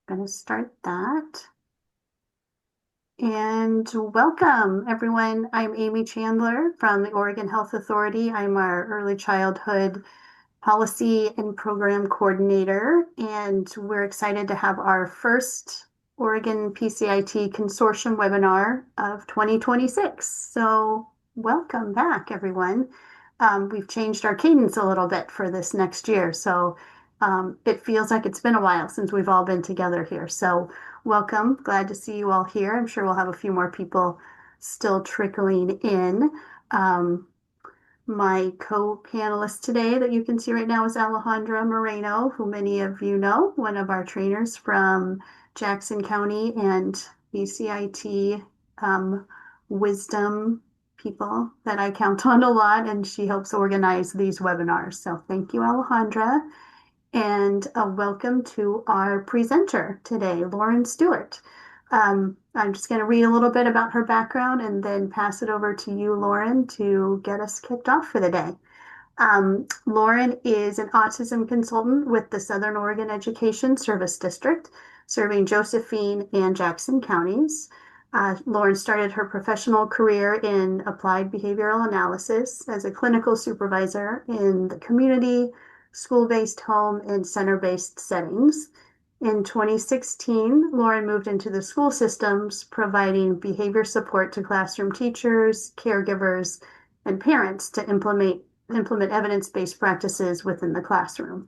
Going to start that. And welcome, everyone. I'm Amy Chandler from the Oregon Health Authority. I'm our early childhood policy and program coordinator, and we're excited to have our first Oregon PCIT Consortium webinar of 2026. So welcome back, everyone. We've changed our cadence a little bit for this next year, so it feels like it's been a while since we've all been together here. So welcome. Glad to see you all here. I'm sure we'll have a few more people still trickling in. Um, my co-panelist today that you can see right now is Alejandra Moreno, who many of you know, one of our trainers from Jackson County and BCIT wisdom people that I count on a lot, and she helps organize these webinars. So thank you, Alejandra. And welcome to our presenter today, Lauren Stewart. I'm just going to read a little bit about her background and then pass it over to you, Lauren, to get us kicked off for the day. Lauren is an autism consultant with the Southern Oregon Education Service District, serving Josephine and Jackson counties. Lauren started her professional career in applied behavioral analysis as a clinical supervisor in the community, school-based home, and center-based settings. In 2016, Lauren moved into the school systems, providing behavior support to classroom teachers, caregivers, and parents to implement evidence-based practices within the classroom.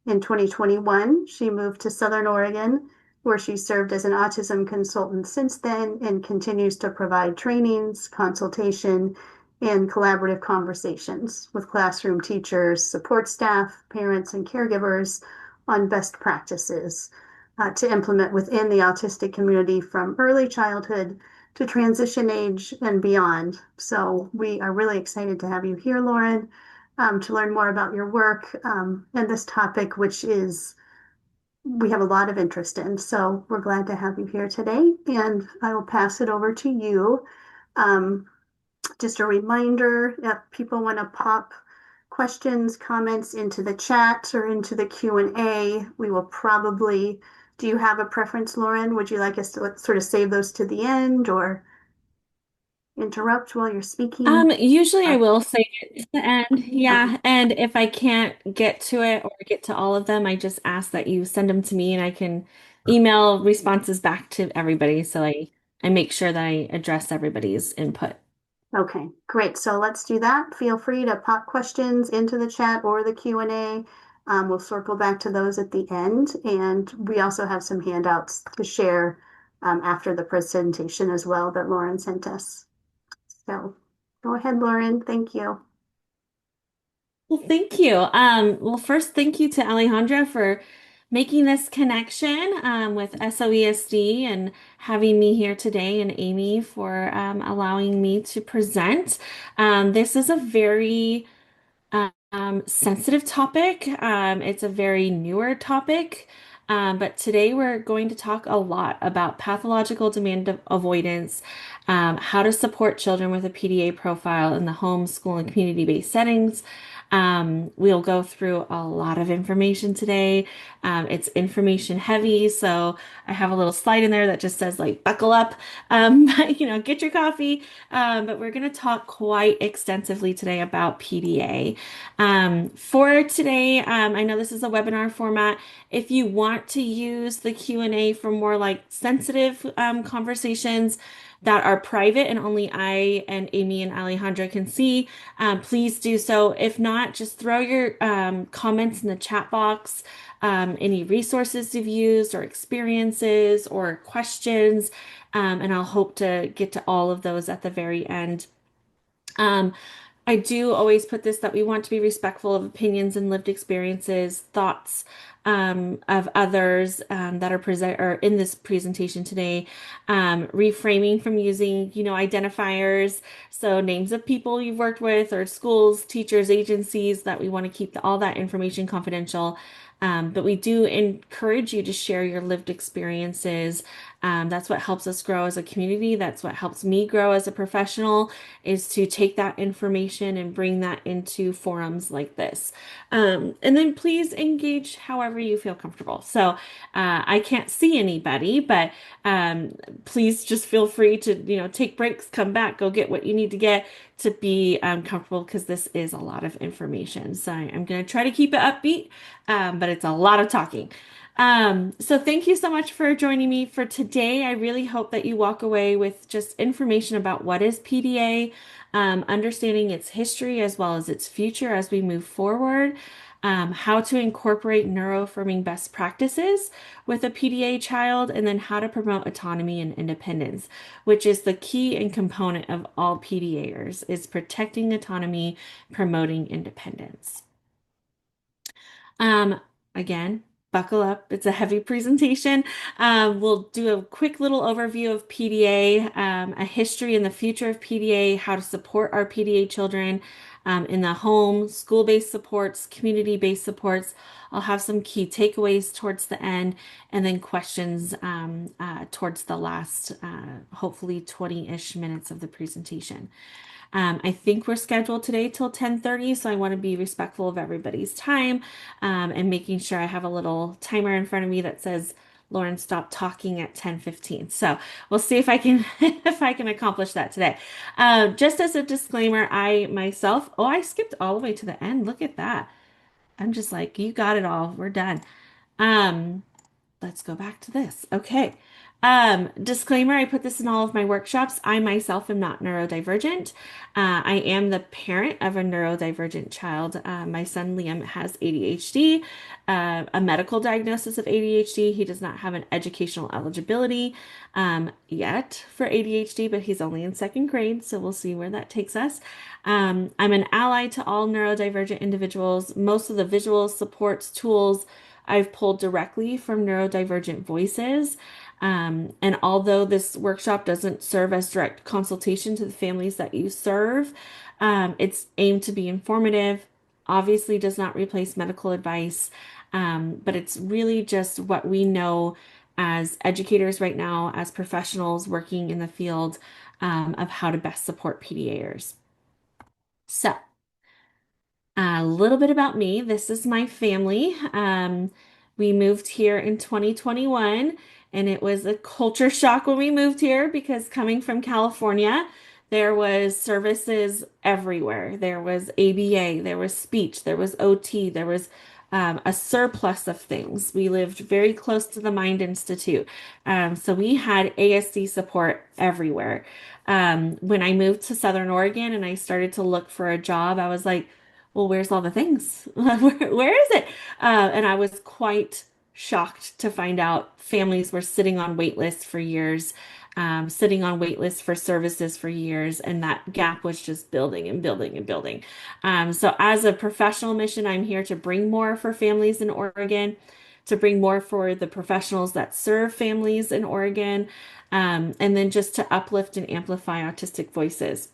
In 2021, she moved to Southern Oregon, where she served as an autism consultant since then and continues to provide trainings, consultation, and collaborative conversations with classroom teachers, support staff, parents, and caregivers on best practices to implement within the autistic community from early childhood to transition age and beyond. So we are really excited to have you here, Lauren, to learn more about your work and this topic, which is we have a lot of interest in. So we're glad to have you here today, and I will pass it over to you. Um, just a reminder, if people want to pop questions, comments into the chat or into the Q&A, we will probably, do you have a preference, Lauren? Would you like us to sort of save those to the end or interrupt while you're speaking? Usually I Or- will save it to the end. Okay. Yeah. And if I can't get to it or get to all of them, I just ask that you send them to me and I can email responses back to everybody. So I make sure that I address everybody's input. Okay, great. So let's do that. Feel free to pop questions into the chat or the Q&A. We'll circle back to those at the end. And we also have some handouts to share after the presentation as well that Lauren sent us. So go ahead, Lauren. Thank you. Well, thank you. Well, first, thank you to Alejandra for making this connection with SOESD and having me here today, and Amy for allowing me to present. This is a very sensitive topic. It's a very newer topic, but today we're going to talk a lot about pathological demand avoidance, how to support children with a PDA profile in the home, school, and community-based settings. We'll go through a lot of information today. It's information heavy, so I have a little slide in there that just says like buckle up, get your coffee. But we're going to talk quite extensively today about PDA. For today, I know this is a webinar format. If you want to use the Q&A for more like sensitive conversations that are private and only I and Amy and Alejandra can see, please do so. If not, just throw your comments in the chat box, any resources you've used or experiences or questions, and I'll hope to get to all of those at the very end. Um, I do always put this that we want to be respectful of opinions and lived experiences, thoughts of others that are present or in this presentation today. Reframing from using, identifiers, so names of people you've worked with or schools, teachers, agencies, that we want to keep all that information confidential. But we do encourage you to share your lived experiences That's what helps us grow as a community. That's what helps me grow as a professional is to take that information and bring that into forums like this. And then please engage however you feel comfortable. So I can't see anybody, but please just feel free to, take breaks, come back, go get what you need to get to be comfortable because this is a lot of information. So I'm going to try to keep it upbeat, but it's a lot of talking. So thank you so much for joining me for today. I really hope that you walk away with just information about what is PDA, understanding its history as well as its future as we move forward, how to incorporate neuroaffirming best practices with a PDA child, and then how to promote autonomy and independence, which is the key and component of all PDAers, is protecting autonomy, promoting independence. Um, Again, buckle up. It's a heavy presentation. We'll do a quick little overview of PDA, a history and the future of PDA, how to support our PDA children in the home, school-based supports, community-based supports. I'll have some key takeaways towards the end, and then questions towards the last, hopefully 20-ish minutes of the presentation. I think we're scheduled today till 10:30, so I want to be respectful of everybody's time, and making sure I have a little timer in front of me that says, Lauren, stop talking at 10:15. So we'll see if I can if I can accomplish that today. Just as a disclaimer, I myself, oh, I skipped all the way to the end. Look at that. I'm just like, you got it all. We're done. Um, Let's go back to this. Okay. Disclaimer, I put this in all of my workshops. I myself am not neurodivergent. I am the parent of a neurodivergent child. My son Liam has ADHD, a medical diagnosis of ADHD. He does not have an educational eligibility yet for ADHD, but he's only in second grade, so we'll see where that takes us. I'm an ally to all neurodivergent individuals. Most of the visual supports, tools, I've pulled directly from neurodivergent voices. And although this workshop doesn't serve as direct consultation to the families that you serve, it's aimed to be informative, obviously does not replace medical advice, but it's really just what we know as educators right now, as professionals working in the field, of how to best support PDAers. So, a little bit about me. This is my family. We moved here in 2021, and it was a culture shock when we moved here because coming from California, there was services everywhere. There was ABA, there was speech, there was OT, there was a surplus of things. We lived very close to the Mind Institute, so we had ASD support everywhere. When I moved to Southern Oregon and I started to look for a job, I was like, well, where's all the things? Where is it? And I was quite shocked to find out families were sitting on wait lists for years, sitting on wait lists for services for years, and that gap was just building and building and building. So, as a professional mission, I'm here to bring more for families in Oregon, to bring more for the professionals that serve families in Oregon, and then just to uplift and amplify autistic voices.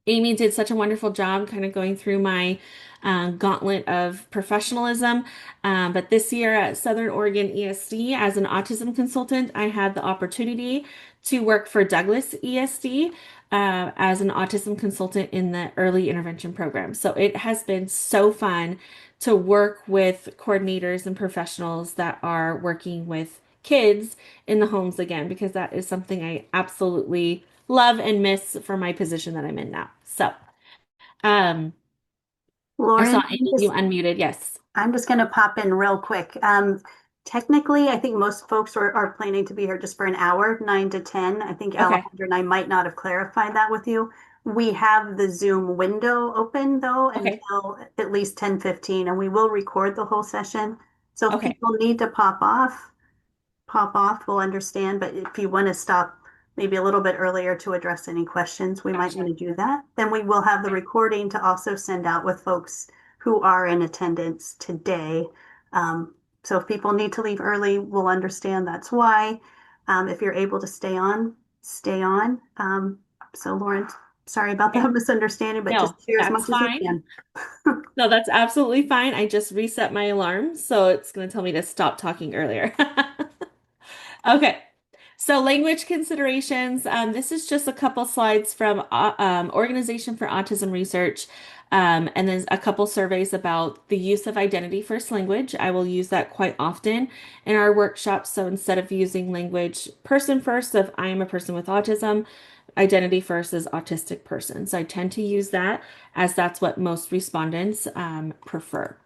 Amy did such a wonderful job kind of going through my gauntlet of professionalism. But this year at Southern Oregon ESD, as an autism consultant, I had the opportunity to work for Douglas ESD as an autism consultant in the early intervention program. So it has been so fun to work with coordinators and professionals that are working with kids in the homes again, because that is something I absolutely love and miss for my position that I'm in now. So, um, I saw Lauren, Amy, you unmuted. Yes. I'm just going to pop in real quick. Technically, I think most folks are planning to be here just for an hour, 9 to 10. I think Okay. Alejandra and I might not have clarified that with you. We have the Zoom window open though Okay. until at least 10:15, and we will record the whole session. So if Okay. people need to pop off, we'll understand. But if you want to stop maybe a little bit earlier to address any questions, we might want Gotcha. to do that. Then we will have the recording to also send out with folks who are in attendance today. Um, so if people need to leave early, we'll understand that's why. If you're able to stay on, stay on. So Lauren, sorry about Okay. that misunderstanding, but just No, share as that's much as you fine. can. No, that's absolutely fine. I just reset my alarm, so it's going to tell me to stop talking earlier. Okay. So language considerations. This is just a couple slides from Organization for Autism Research, and then a couple surveys about the use of identity first language. I will use that quite often in our workshops. So instead of using language person first of I am a person with autism, identity first is autistic person. So I tend to use that as that's what most respondents prefer.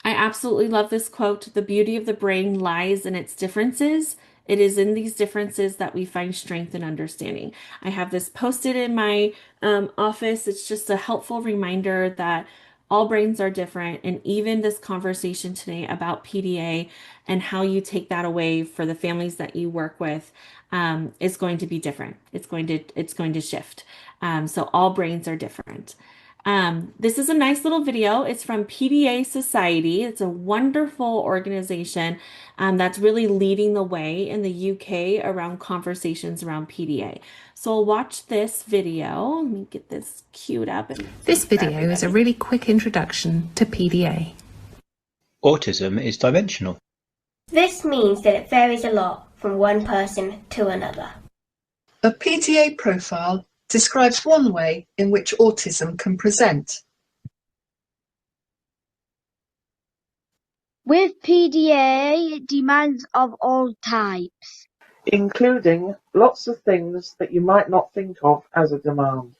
I absolutely love this quote. The beauty of the brain lies in its differences. It is in these differences that we find strength and understanding. I have this posted in my office. It's just a helpful reminder that all brains are different. And even this conversation today about PDA and how you take that away for the families that you work with is going to be different. It's going to shift. So all brains are different. This is a nice little video. It's from PDA Society. It's a wonderful organization that's really leading the way in the UK around conversations around PDA. So I'll watch this video. Let me get this queued up. This video is a really quick introduction to PDA. Autism is dimensional. This means that it varies a lot from one person to another. A PDA profile describes one way in which autism can present. With PDA, it demands of all types, including lots of things that you might not think of as a demand.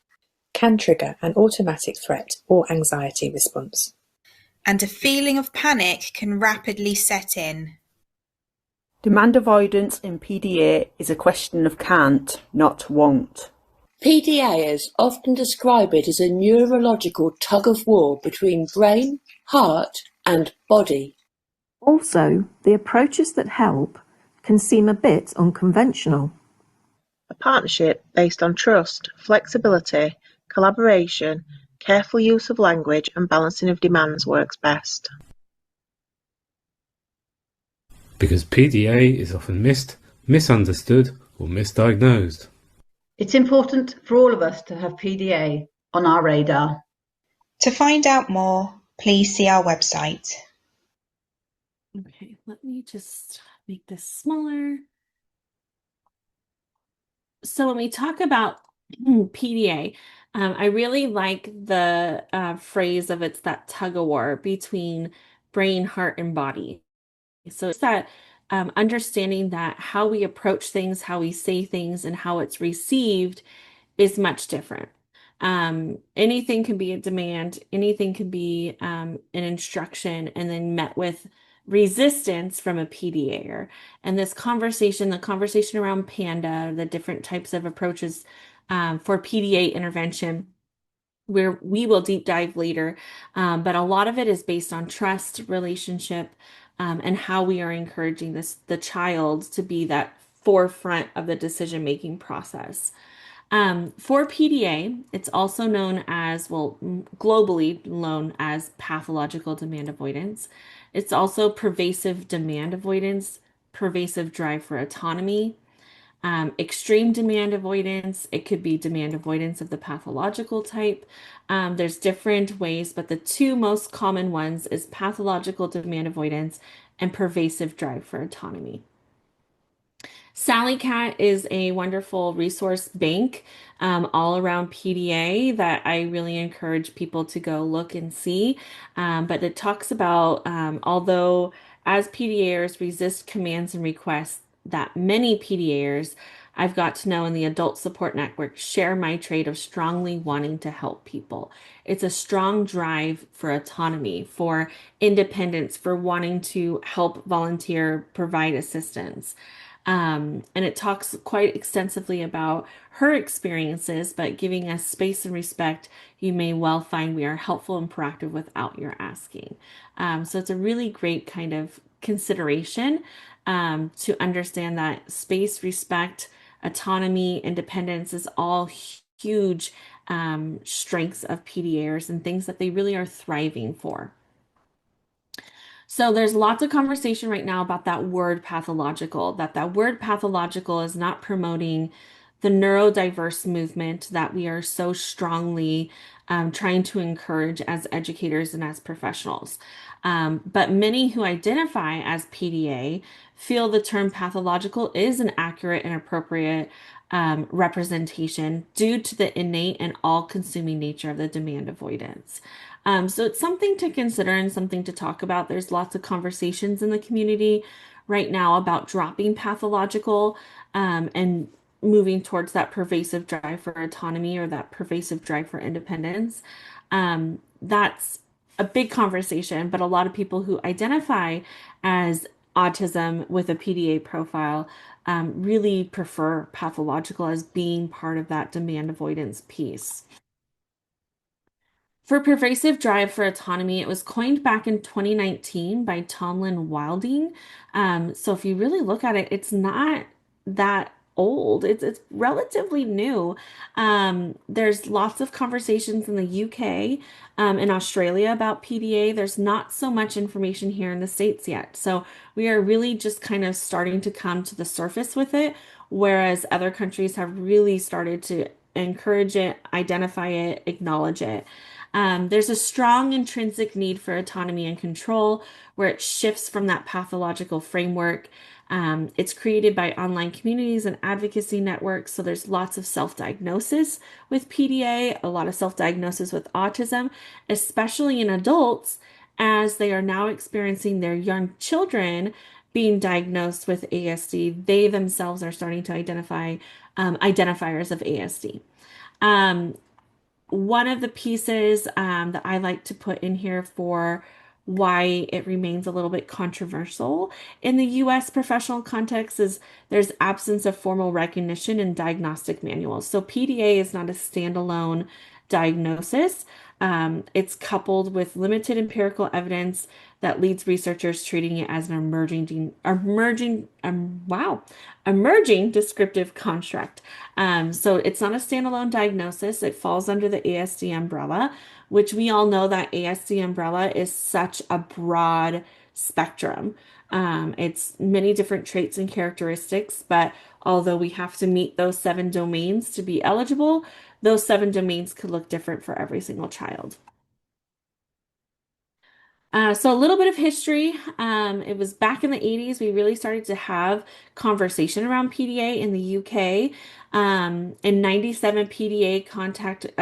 Can trigger an automatic threat or anxiety response. And a feeling of panic can rapidly set in. Demand avoidance in PDA is a question of can't, not won't. PDAers often describe it as a neurological tug-of-war between brain, heart and body. Also, the approaches that help can seem a bit unconventional. A partnership based on trust, flexibility, collaboration, careful use of language and balancing of demands works best. Because PDA is often missed, misunderstood or misdiagnosed. It's important for all of us to have PDA on our radar. To find out more, please see our website. Okay, let me just make this smaller. So when we talk about PDA, I really like the phrase of it's that tug of war between brain, heart, and body. So it's that understanding that how we approach things, how we say things, and how it's received is much different. Anything can be a demand, anything can be an instruction, and then met with resistance from a PDAer. And this conversation, the conversation around PANDA, the different types of approaches for PDA intervention, where we will deep dive later. But a lot of it is based on trust, relationship, and how we are encouraging the child to be that forefront of the decision-making process. For PDA, it's also known as, well, globally known as pathological demand avoidance. It's also pervasive demand avoidance, pervasive drive for autonomy, extreme demand avoidance. It could be demand avoidance of the pathological type. There's different ways, but the two most common ones is pathological demand avoidance and pervasive drive for autonomy. SallyCat is a wonderful resource bank all around PDA that I really encourage people to go look and see. But it talks about, although as PDAers resist commands and requests, that many PDAers I've got to know in the adult support network share my trait of strongly wanting to help people. It's a strong drive for autonomy, for independence, for wanting to help volunteer, provide assistance. And it talks quite extensively about her experiences, but giving us space and respect, you may well find we are helpful and proactive without your asking. So it's a really great kind of consideration to understand that space, respect, autonomy, independence is all huge strengths of PDAers and things that they really are thriving for. So there's lots of conversation right now about that word pathological, that word pathological is not promoting the neurodiverse movement that we are so strongly trying to encourage as educators and as professionals. But many who identify as PDA feel the term pathological is an accurate and appropriate representation due to the innate and all-consuming nature of the demand avoidance. So it's something to consider and something to talk about. There's lots of conversations in the community right now about dropping pathological and moving towards that pervasive drive for autonomy or that pervasive drive for independence. That's a big conversation, but a lot of people who identify as autism with a PDA profile really prefer pathological as being part of that demand avoidance piece. For pervasive drive for autonomy, it was coined back in 2019 by Tomlin Wilding. So if you really look at it, it's not that old. It's relatively new. There's lots of conversations in the UK, in Australia about PDA. There's not so much information here in the States yet. So we are really just kind of starting to come to the surface with it, whereas other countries have really started to encourage it, identify it, acknowledge it. There's a strong intrinsic need for autonomy and control where it shifts from that pathological framework. It's created by online communities and advocacy networks. So there's lots of self-diagnosis with PDA, a lot of self-diagnosis with autism, especially in adults, as they are now experiencing their young children being diagnosed with ASD. They themselves are starting to identify identifiers of ASD. One of the pieces that I like to put in here for why it remains a little bit controversial in the US professional context is there's absence of formal recognition in diagnostic manuals. So PDA is not a standalone diagnosis. It's coupled with limited empirical evidence that leads researchers treating it as an emerging descriptive construct. So it's not a standalone diagnosis. It falls under the ASD umbrella, which we all know that ASD umbrella is such a broad spectrum. It's many different traits and characteristics, but although we have to meet those 7 domains to be eligible, those 7 domains could look different for every single child. So a little bit of history. It was back in the 80s, we really started to have conversation around PDA in the UK. In 97, a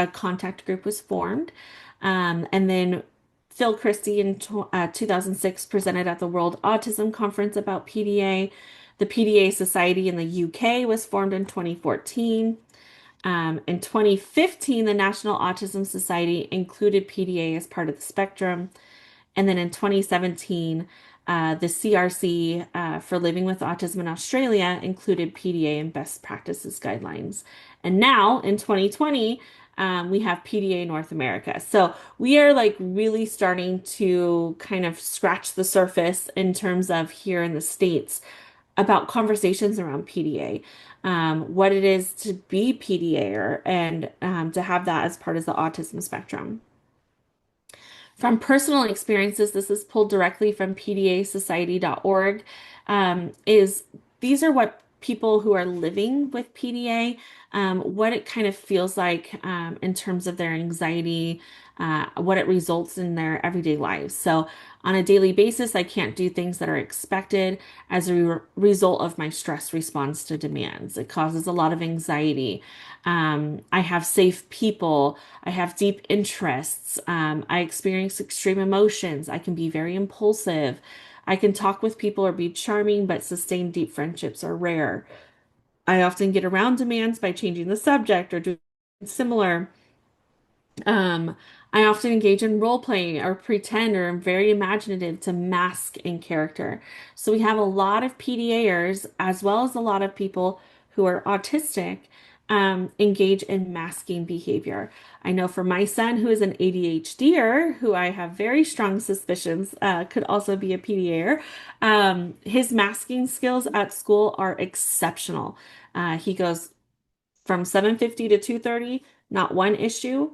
contact group was formed. And then Phil Christie in 2006 presented at the World Autism Conference about PDA. The PDA Society in the UK was formed in 2014. In 2015, the National Autism Society included PDA as part of the spectrum. And then in 2017, the CRC for Living with Autism in Australia included PDA and best practices guidelines. And now in 2020, we have PDA North America. So we are like really starting to kind of scratch the surface in terms of here in the States about conversations around PDA, what it is to be PDA and to have that as part of the autism spectrum. From personal experiences, this is pulled directly from pdasociety.org, these are what people who are living with PDA, what it kind of feels like in terms of their anxiety, what it results in their everyday lives. So on a daily basis, I can't do things that are expected as a result of my stress response to demands. It causes a lot of anxiety. I have safe people. I have deep interests. I experience extreme emotions. I can be very impulsive. I can talk with people or be charming, but sustain deep friendships are rare. I often get around demands by changing the subject or doing similar. I often engage in role playing or pretend or am very imaginative to mask in character. So we have a lot of PDAers as well as a lot of people who are autistic engage in masking behavior. I know for my son, who is an ADHDer, who I have very strong suspicions could also be a PDAer, his masking skills at school are exceptional. He goes from 7:50 to 2:30, not one issue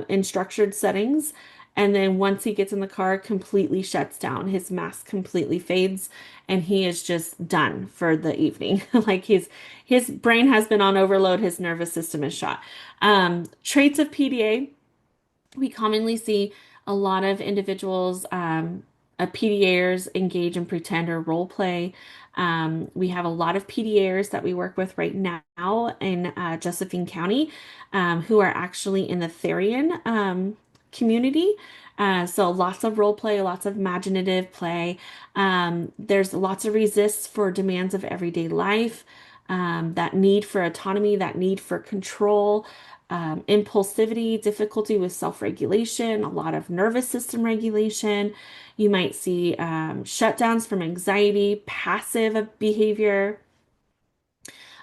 in structured settings. And then once he gets in the car, completely shuts down. His mask completely fades and he is just done for the evening. Like his brain has been on overload, his nervous system is shot. Traits of PDA, we commonly see a lot of individuals PDAers engage in pretend or role play. We have a lot of PDAers that we work with right now in Josephine County who are actually in the Therian community. So lots of role play, lots of imaginative play. There's lots of resists for demands of everyday life, that need for autonomy, that need for control, impulsivity, difficulty with self-regulation, a lot of nervous system regulation. You might see shutdowns from anxiety, passive behavior.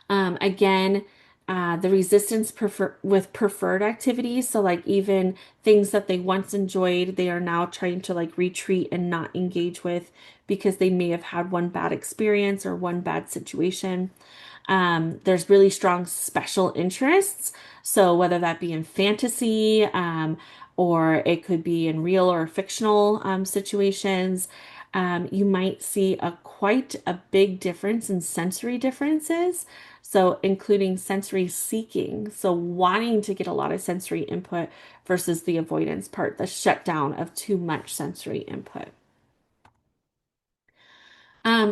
Again, the resistance with preferred activities. So like even things that they once enjoyed, they are now trying to like retreat and not engage with because they may have had one bad experience or one bad situation. There's really strong special interests. So whether that be in fantasy, or it could be in real or fictional situations, you might see quite a big difference in sensory differences. So including sensory seeking, so wanting to get a lot of sensory input versus the avoidance part, the shutdown of too much sensory input.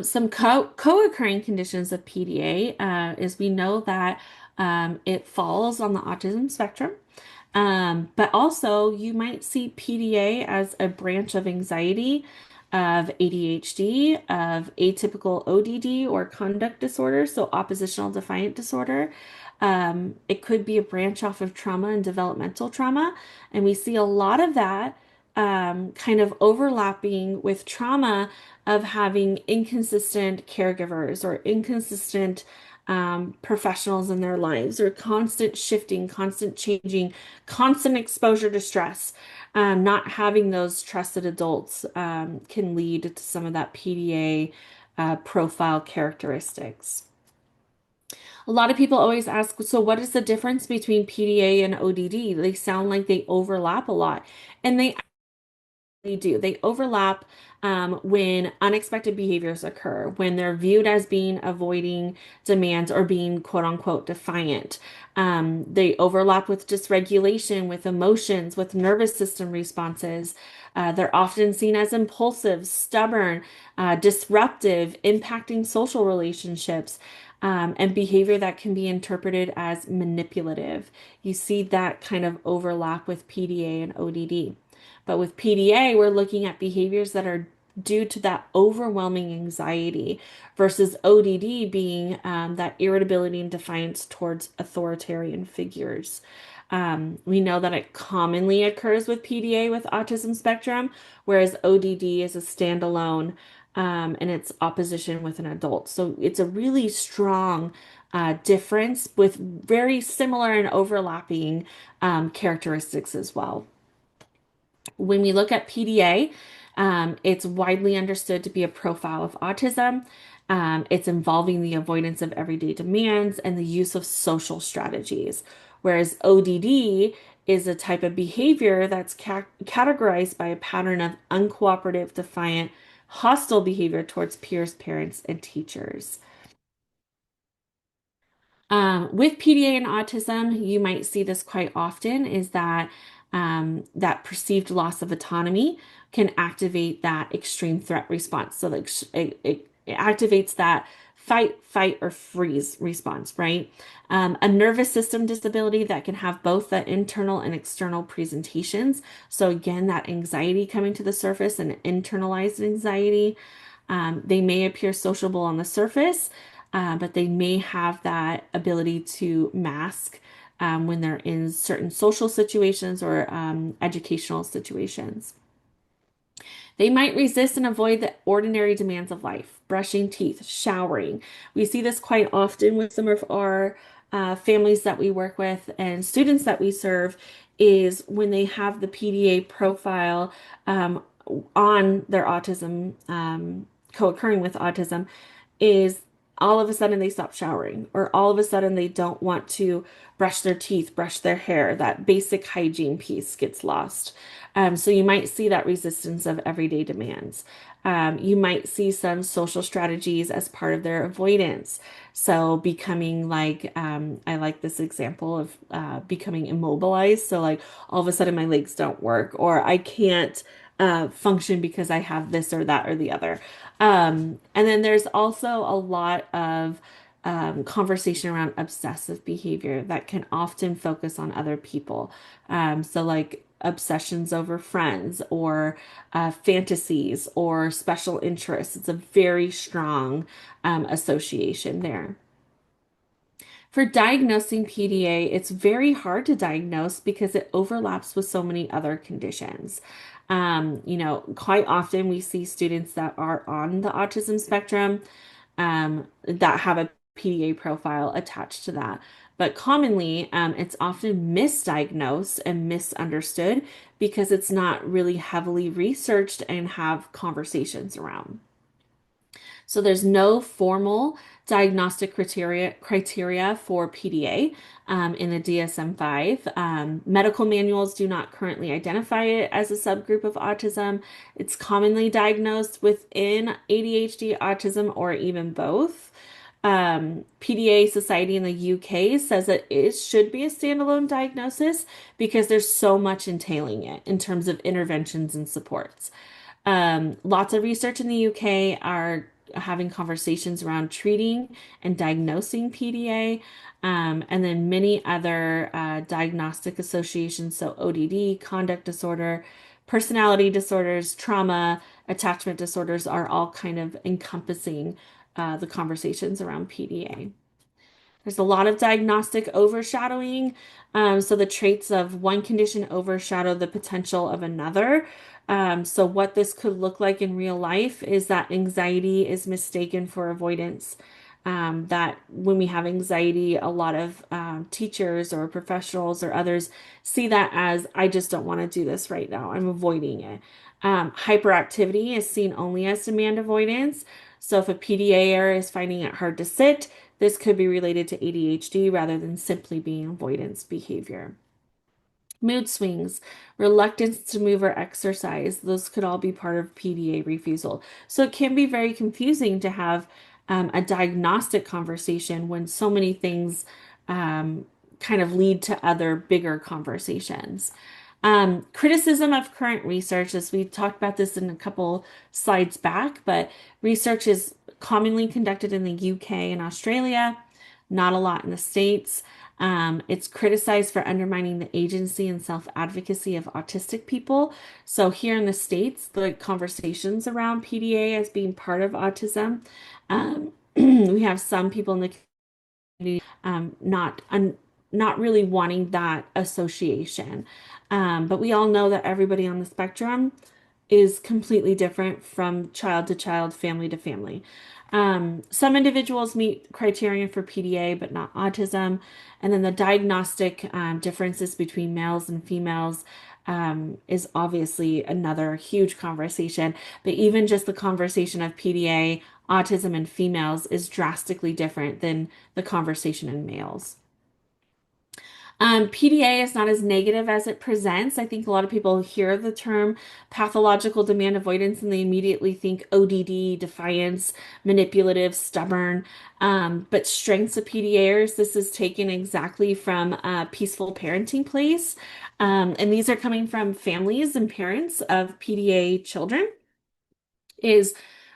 Some co-occurring conditions of PDA is we know that it falls on the autism spectrum, but also you might see PDA as a branch of anxiety, of ADHD, of atypical ODD or conduct disorder, so oppositional defiant disorder. It could be a branch off of trauma and developmental trauma, and we see a lot of that kind of overlapping with trauma of having inconsistent caregivers or inconsistent professionals in their lives, or constant shifting, constant changing, constant exposure to stress. Not having those trusted adults can lead to some of that PDA profile characteristics. A lot of people always ask, so what is the difference between PDA and ODD? They sound like they overlap a lot, and they do. They overlap when unexpected behaviors occur, when they're viewed as being avoiding demands or being quote unquote defiant. They overlap with dysregulation, with emotions, with nervous system responses. They're often seen as impulsive, stubborn, disruptive, impacting social relationships. And behavior that can be interpreted as manipulative. You see that kind of overlap with PDA and ODD. But with PDA, we're looking at behaviors that are due to that overwhelming anxiety versus ODD being that irritability and defiance towards authoritarian figures. We know that it commonly occurs with PDA with autism spectrum, whereas ODD is a standalone and it's opposition with an adult. So it's a really strong difference with very similar and overlapping characteristics as well. When we look at PDA, it's widely understood to be a profile of autism. It's involving the avoidance of everyday demands and the use of social strategies, whereas ODD is a type of behavior that's categorized by a pattern of uncooperative, defiant, hostile behavior towards peers, parents, and teachers. With PDA and autism, you might see this quite often, is that that perceived loss of autonomy can activate that extreme threat response. So like it activates that fight, or freeze response, right? A nervous system disability that can have both the internal and external presentations. So again, that anxiety coming to the surface and internalized anxiety. They may appear sociable on the surface, but they may have that ability to mask when they're in certain social situations or educational situations. They might resist and avoid the ordinary demands of life, brushing teeth, showering. We see this quite often with some of our families that we work with and students that we serve, is when they have the PDA profile on their autism, co-occurring with autism, is all of a sudden they stop showering, or all of a sudden they don't want to brush their teeth, brush their hair. That basic hygiene piece gets lost. So you might see that resistance of everyday demands. You might see some social strategies as part of their avoidance. So becoming like, I like this example of becoming immobilized. So like all of a sudden my legs don't work, or I can't function because I have this or that or the other. And then there's also a lot of conversation around obsessive behavior that can often focus on other people. So, like obsessions over friends or fantasies or special interests. It's a very strong association there. For diagnosing PDA, it's very hard to diagnose because it overlaps with so many other conditions. Quite often we see students that are on the autism spectrum that have a PDA profile attached to that. But commonly, it's often misdiagnosed and misunderstood because it's not really heavily researched and have conversations around. So there's no formal diagnostic criteria for PDA in the DSM-5. Medical manuals do not currently identify it as a subgroup of autism. It's commonly diagnosed within ADHD, autism, or even both. PDA Society in the UK says that it should be a standalone diagnosis because there's so much entailing it in terms of interventions and supports. Lots of research in the UK are having conversations around treating and diagnosing PDA, and then many other diagnostic associations, so ODD, conduct disorder, personality disorders, trauma, attachment disorders are all kind of encompassing the conversations around PDA. There's a lot of diagnostic overshadowing. So the traits of one condition overshadow the potential of another. So what this could look like in real life is that anxiety is mistaken for avoidance. That when we have anxiety, a lot of teachers or professionals or others see that as, I just don't want to do this right now. I'm avoiding it. Hyperactivity is seen only as demand avoidance. So if a PDAer is finding it hard to sit, this could be related to ADHD rather than simply being avoidance behavior. Mood swings, reluctance to move or exercise, those could all be part of PDA refusal. So it can be very confusing to have a diagnostic conversation when so many things kind of lead to other bigger conversations. Criticism of current research, as we talked about this in a couple slides back, but research is commonly conducted in the UK and Australia, not a lot in the States. It's criticized for undermining the agency and self-advocacy of autistic people. So here in the States, the conversations around PDA as being part of autism, we have some people in the community not really wanting that association. But we all know that everybody on the spectrum is completely different from child to child, family to family. Some individuals meet criterion for PDA, but not autism. And then the diagnostic differences between males and females is obviously another huge conversation. But even just the conversation of PDA, autism in females is drastically different than the conversation in males. PDA is not as negative as it presents. I think a lot of people hear the term pathological demand avoidance and they immediately think ODD, defiance, manipulative, stubborn. But strengths of PDAers, this is taken exactly from a peaceful parenting place. And these are coming from families and parents of PDA children.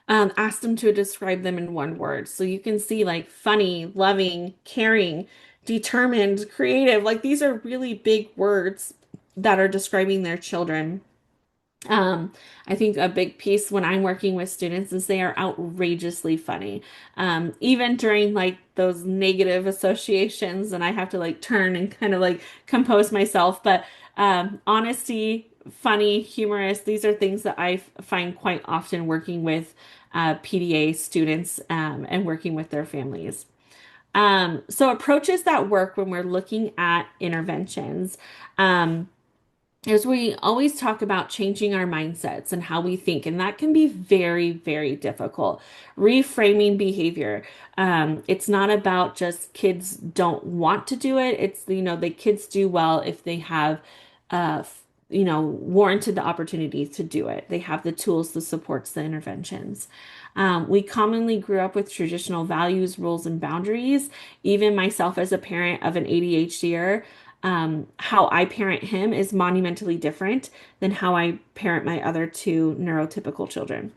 Ask them to describe them in one word. So you can see like funny, loving, caring, determined, creative. Like these are really big words that are describing their children. I think a big piece when I'm working with students is they are outrageously funny. Even during like those negative associations, and I have to like turn and kind of like compose myself. But honesty, funny, humorous, these are things that I find quite often working with PDA students and working with their families. So approaches that work when we're looking at interventions. Is we always talk about changing our mindsets and how we think, and that can be very, very difficult. Reframing behavior. It's not about just kids don't want to do it. It's, the kids do well if they have, warranted the opportunity to do it. They have the tools, the supports, the interventions. We commonly grew up with traditional values, rules, and boundaries. Even myself as a parent of an ADHDer, How I parent him is monumentally different than how I parent my other two neurotypical children.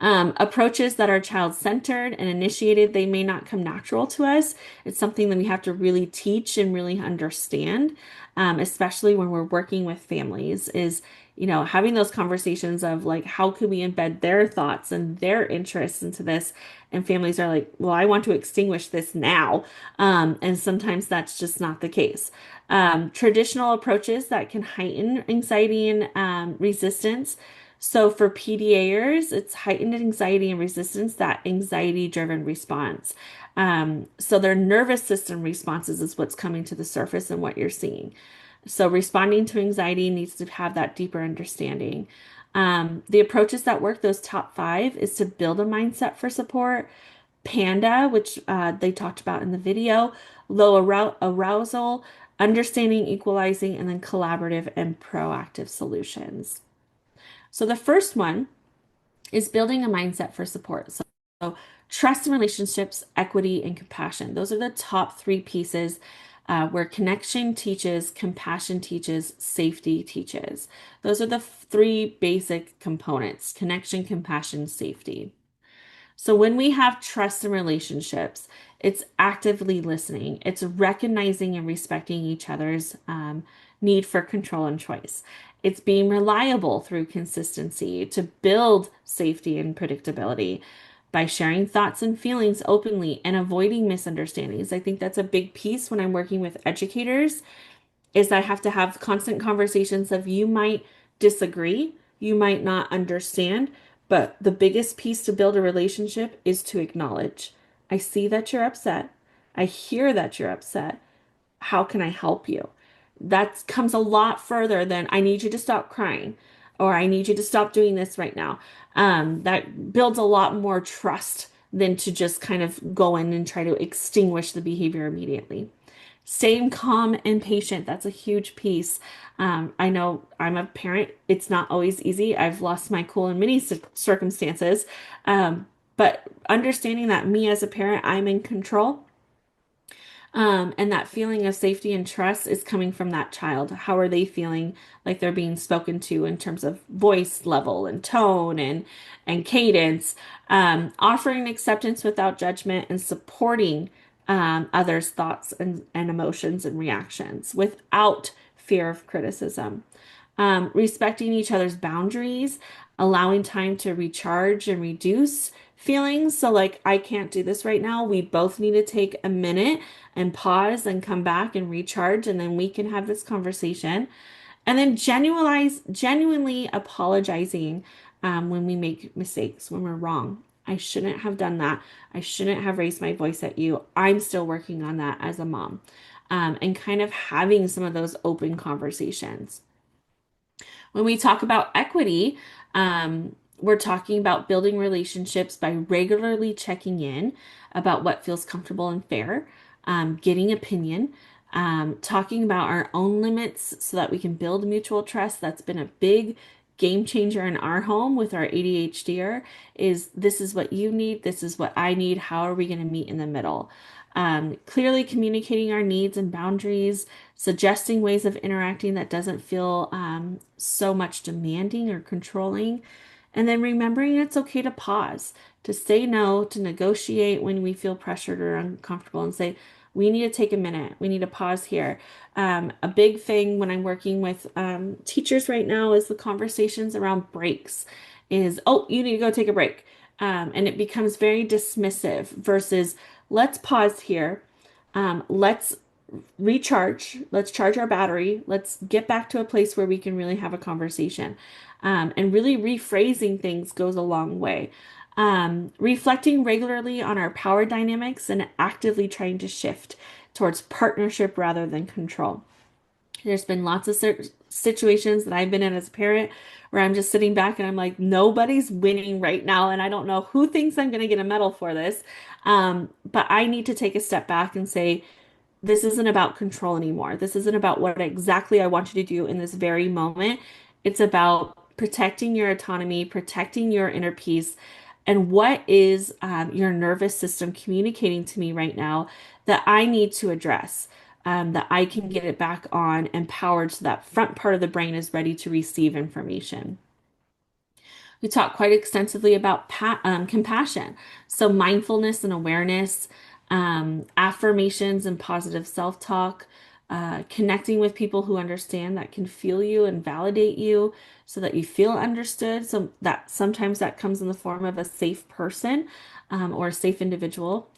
Approaches that are child-centered and initiated, they may not come natural to us. It's something that we have to really teach and really understand, especially when we're working with families, is, having those conversations of like, how can we embed their thoughts and their interests into this? And families are like, well, I want to extinguish this now. And sometimes that's just not the case. Traditional approaches that can heighten anxiety and resistance. So for PDAers, it's heightened anxiety and resistance, that anxiety-driven response. So their nervous system responses is what's coming to the surface and what you're seeing. So responding to anxiety needs to have that deeper understanding. The approaches that work, those top 5, is to build a mindset for support. PANDA, which they talked about in the video, low arousal, understanding, equalizing, and then collaborative and proactive solutions. So the first one is building a mindset for support. So trust in relationships, equity, and compassion. Those are the top 3 pieces where connection teaches, compassion teaches, safety teaches. Those are the 3 basic components: connection, compassion, safety. So when we have trust in relationships, it's actively listening. It's recognizing and respecting each other's need for control and choice. It's being reliable through consistency to build safety and predictability by sharing thoughts and feelings openly and avoiding misunderstandings. I think that's a big piece when I'm working with educators, is I have to have constant conversations of, you might disagree, you might not understand, but the biggest piece to build a relationship is to acknowledge, I see that you're upset. I hear that you're upset. How can I help you? That comes a lot further than, I need you to stop crying, or I need you to stop doing this right now. That builds a lot more trust than to just kind of go in and try to extinguish the behavior immediately. Staying calm and patient, that's a huge piece. I know I'm a parent. It's not always easy. I've lost my cool in many circumstances. But understanding that me as a parent, I'm in control. And that feeling of safety and trust is coming from that child. How are they feeling like they're being spoken to in terms of voice level and tone and cadence? Offering acceptance without judgment and supporting others' thoughts and emotions and reactions without fear of criticism. Respecting each other's boundaries, allowing time to recharge and reduce feelings. So like, I can't do this right now. We both need to take a minute and pause and come back and recharge, and then we can have this conversation. And then genuinely apologizing when we make mistakes, when we're wrong. I shouldn't have done that. I shouldn't have raised my voice at you. I'm still working on that as a mom. And kind of having some of those open conversations. When we talk about equity, we're talking about building relationships by regularly checking in about what feels comfortable and fair, getting opinion, talking about our own limits so that we can build mutual trust. That's been a big game changer in our home with our ADHDer, is this is what you need, this is what I need, how are we going to meet in the middle? Clearly communicating our needs and boundaries, suggesting ways of interacting that doesn't feel so much demanding or controlling, and then remembering it's okay to pause, to say no, to negotiate when we feel pressured or uncomfortable, and say, we need to take a minute. We need to pause here. A big thing when I'm working with teachers right now is the conversations around breaks is, oh, you need to go take a break. And it becomes very dismissive versus, let's pause here. Let's recharge. Let's charge our battery. Let's get back to a place where we can really have a conversation. And really rephrasing things goes a long way. Reflecting regularly on our power dynamics and actively trying to shift towards partnership rather than control. There's been lots of situations that I've been in as a parent where I'm just sitting back and I'm like, nobody's winning right now. And I don't know who thinks I'm going to get a medal for this. But I need to take a step back and say, this isn't about control anymore. This isn't about what exactly I want you to do in this very moment. It's about protecting your autonomy, protecting your inner peace, and what is your nervous system communicating to me right now that I need to address. that I can get it back on and powered so that front part of the brain is ready to receive information. We talk quite extensively about compassion. So, mindfulness and awareness, affirmations and positive self-talk, connecting with people who understand, that can feel you and validate you so that you feel understood. So, that sometimes that comes in the form of a safe person or a safe individual.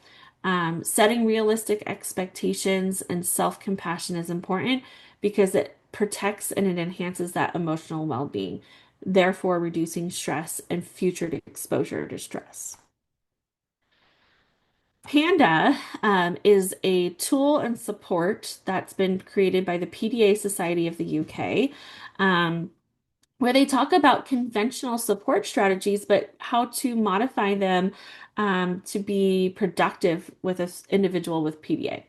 Setting realistic expectations and self-compassion is important because it protects and it enhances that emotional well-being, therefore reducing stress and future exposure to stress. Panda is a tool and support that's been created by the PDA Society of the UK, where they talk about conventional support strategies, but how to modify them to be productive with an individual with PDA.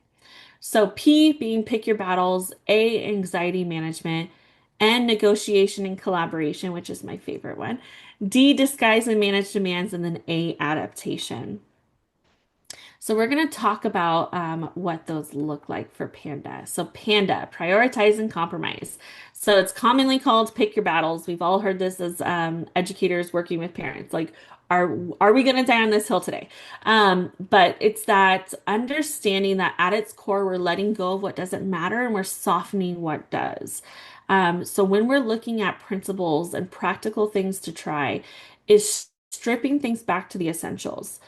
So P being pick your battles, A, anxiety management, N, negotiation and collaboration, which is my favorite one, D, disguise and manage demands, and then A, adaptation. So we're going to talk about what those look like for Panda. So Panda, prioritize and compromise. So it's commonly called pick your battles. We've all heard this as educators working with parents. Like, are we going to die on this hill today? But it's that understanding that at its core, we're letting go of what doesn't matter and we're softening what does. So when we're looking at principles and practical things to try, is stripping things back to the essentials.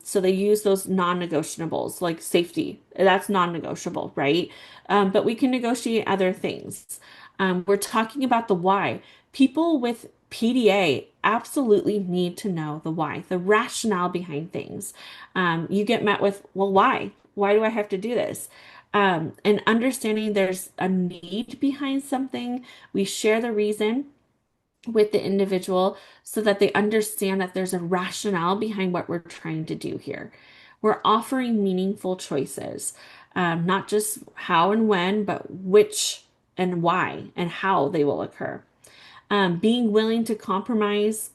So they use those non-negotiables like safety. That's non-negotiable, right? But we can negotiate other things. We're talking about the why. People with PDA absolutely need to know the why, the rationale behind things. You get met with, well, why? Why do I have to do this? And understanding there's a need behind something. We share the reason with the individual so that they understand that there's a rationale behind what we're trying to do here. We're offering meaningful choices, not just how and when, but which and why and how they will occur. Being willing to compromise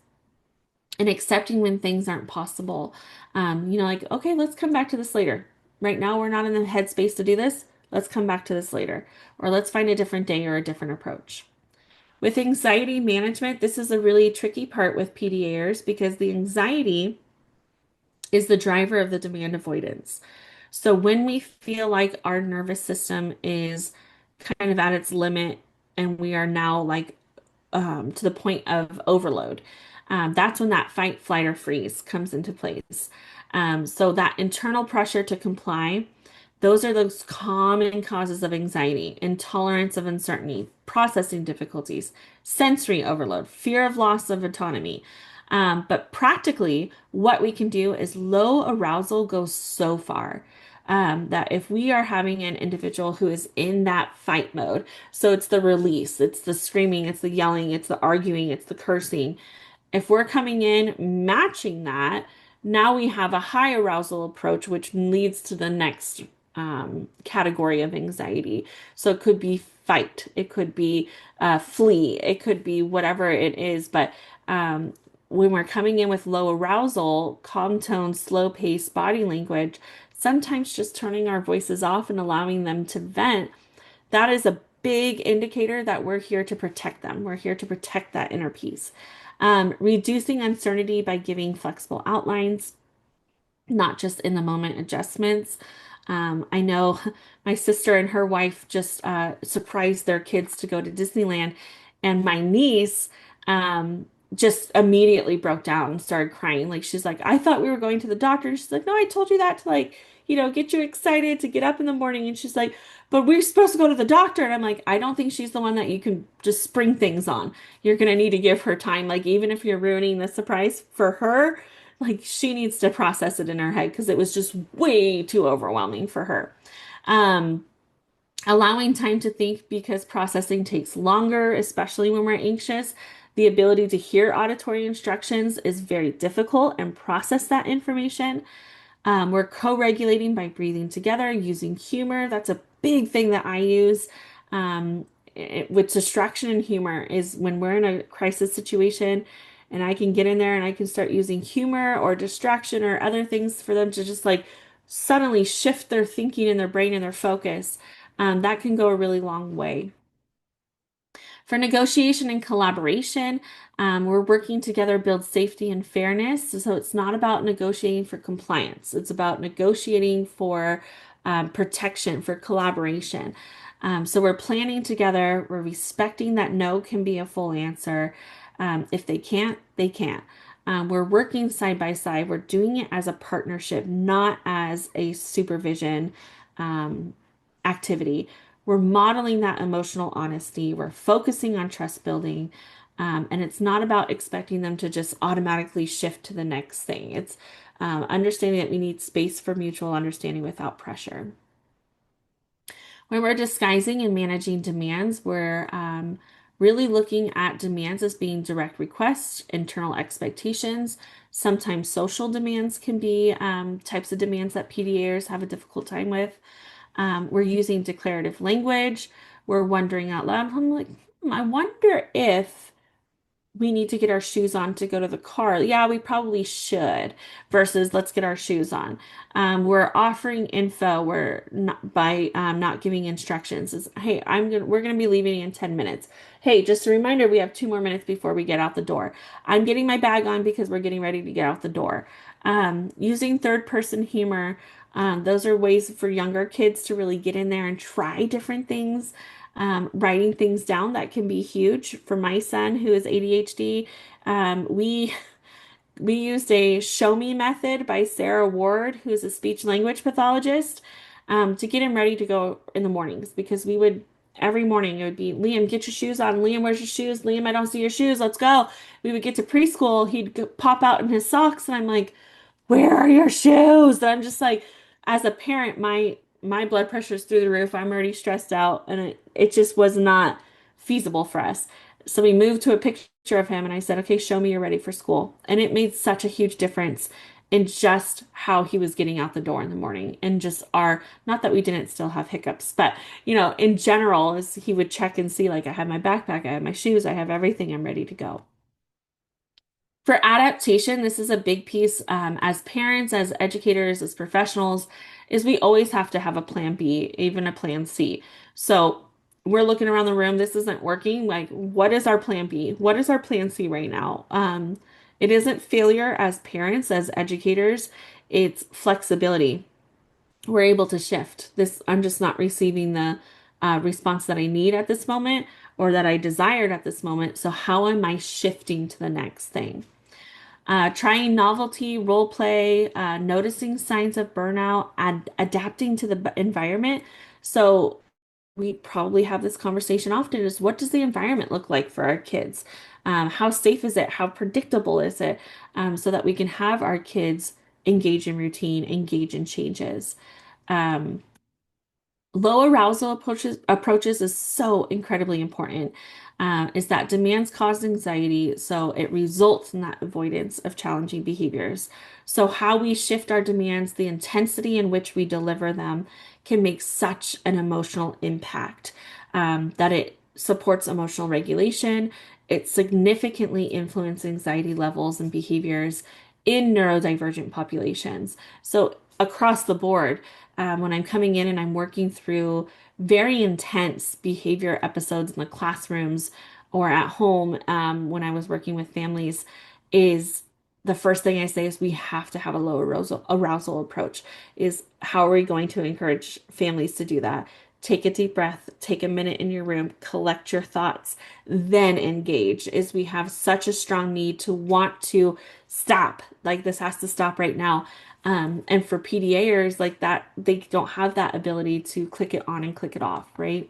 and accepting when things aren't possible. Like, okay, let's come back to this later. Right now, we're not in the headspace to do this. Let's come back to this later. Or let's find a different day or a different approach. With anxiety management, this is a really tricky part with PDAers because the anxiety is the driver of the demand avoidance. So when we feel like our nervous system is kind of at its limit and we are now like to the point of overload, that's when that fight, flight, or freeze comes into place. So that internal pressure to comply, those are those common causes of anxiety: intolerance of uncertainty, processing difficulties, sensory overload, fear of loss of autonomy. But practically, what we can do is low arousal goes so far. That if we are having an individual who is in that fight mode, so it's the release, it's the screaming, it's the yelling, it's the arguing, it's the cursing. If we're coming in matching that, now we have a high arousal approach, which leads to the next category of anxiety. So it could be fight, it could be flee, it could be whatever it is. But when we're coming in with low arousal, calm tone, slow pace, body language, sometimes just turning our voices off and allowing them to vent, that is a big indicator that we're here to protect them. We're here to protect that inner peace. Reducing uncertainty by giving flexible outlines, not just in the moment adjustments. I know my sister and her wife just surprised their kids to go to Disneyland, and my niece just immediately broke down and started crying. Like, she's like, I thought we were going to the doctor. And she's like, no, I told you that to, like, get you excited to get up in the morning. And she's like, but we're supposed to go to the doctor. And I'm like, I don't think she's the one that you can just spring things on. You're going to need to give her time. Like, even if you're ruining the surprise for her, like, she needs to process it in her head because it was just way too overwhelming for her. Allowing time to think because processing takes longer, especially when we're anxious. The ability to hear auditory instructions is very difficult and process that information. We're co-regulating by breathing together, using humor. That's a big thing that I use with distraction and humor is when we're in a crisis situation and I can get in there and I can start using humor or distraction or other things for them to just like suddenly shift their thinking and their brain and their focus, that can go a really long way. For negotiation and collaboration, we're working together, build safety and fairness. So it's not about negotiating for compliance. It's about negotiating for protection, for collaboration. So we're planning together. We're respecting that no can be a full answer. If they can't, they can't. We're working side by side. We're doing it as a partnership, not as a supervision activity. We're modeling that emotional honesty. We're focusing on trust building. And it's not about expecting them to just automatically shift to the next thing. It's understanding that we need space for mutual understanding without pressure. When we're disguising and managing demands, we're really looking at demands as being direct requests, internal expectations. Sometimes social demands can be types of demands that PDAers have a difficult time with. We're using declarative language. We're wondering out loud. I'm like, I wonder if we need to get our shoes on to go to the car. Yeah, we probably should, versus let's get our shoes on. We're offering info. We're not by not giving instructions. Is hey, we're gonna be leaving in 10 minutes. Hey, just a reminder, we have 2 more minutes before we get out the door. I'm getting my bag on because we're getting ready to get out the door. Using third person humor. Those are ways for younger kids to really get in there and try different things. Writing things down, that can be huge. For my son who is ADHD, we used a show me method by Sarah Ward, who's a speech language pathologist, to get him ready to go in the mornings, because we would every morning it would be, Liam, get your shoes on. Liam, where's your shoes? Liam, I don't see your shoes. Let's go. We would get to preschool. He'd pop out in his socks, and I'm like, where are your shoes? And I'm just like, as a parent, my blood pressure's through the roof. I'm already stressed out, and it just was not feasible for us. So we moved to a picture of him, and I said, okay, show me you're ready for school. And it made such a huge difference in just how he was getting out the door in the morning, and just not that we didn't still have hiccups, but in general, as he would check and see, like, I have my backpack, I have my shoes, I have everything, I'm ready to go. For adaptation, this is a big piece, as parents, as educators, as professionals, is we always have to have a plan B, even a plan C. So we're looking around the room, this isn't working. Like, what is our plan B? What is our plan C right now? It isn't failure as parents, as educators, it's flexibility. We're able to shift. I'm just not receiving the response that I need at this moment, or that I desired at this moment. So how am I shifting to the next thing? Trying novelty, role play, noticing signs of burnout, adapting to the environment. So we probably have this conversation often, is what does the environment look like for our kids? How safe is it? How predictable is it? So that we can have our kids engage in routine, engage in changes. Um, Low arousal approaches is so incredibly important. Is that demands cause anxiety, so it results in that avoidance of challenging behaviors. So how we shift our demands, the intensity in which we deliver them, can make such an emotional impact, that it supports emotional regulation. It significantly influences anxiety levels and behaviors in neurodivergent populations. So across the board, when I'm coming in and I'm working through very intense behavior episodes in the classrooms or at home, when I was working with families, is the first thing I say is we have to have a low arousal approach. Is how are we going to encourage families to do that? Take a deep breath, take a minute in your room, collect your thoughts, then engage. Is we have such a strong need to want to stop, like this has to stop right now. And for PDAers, like that, they don't have that ability to click it on and click it off, right?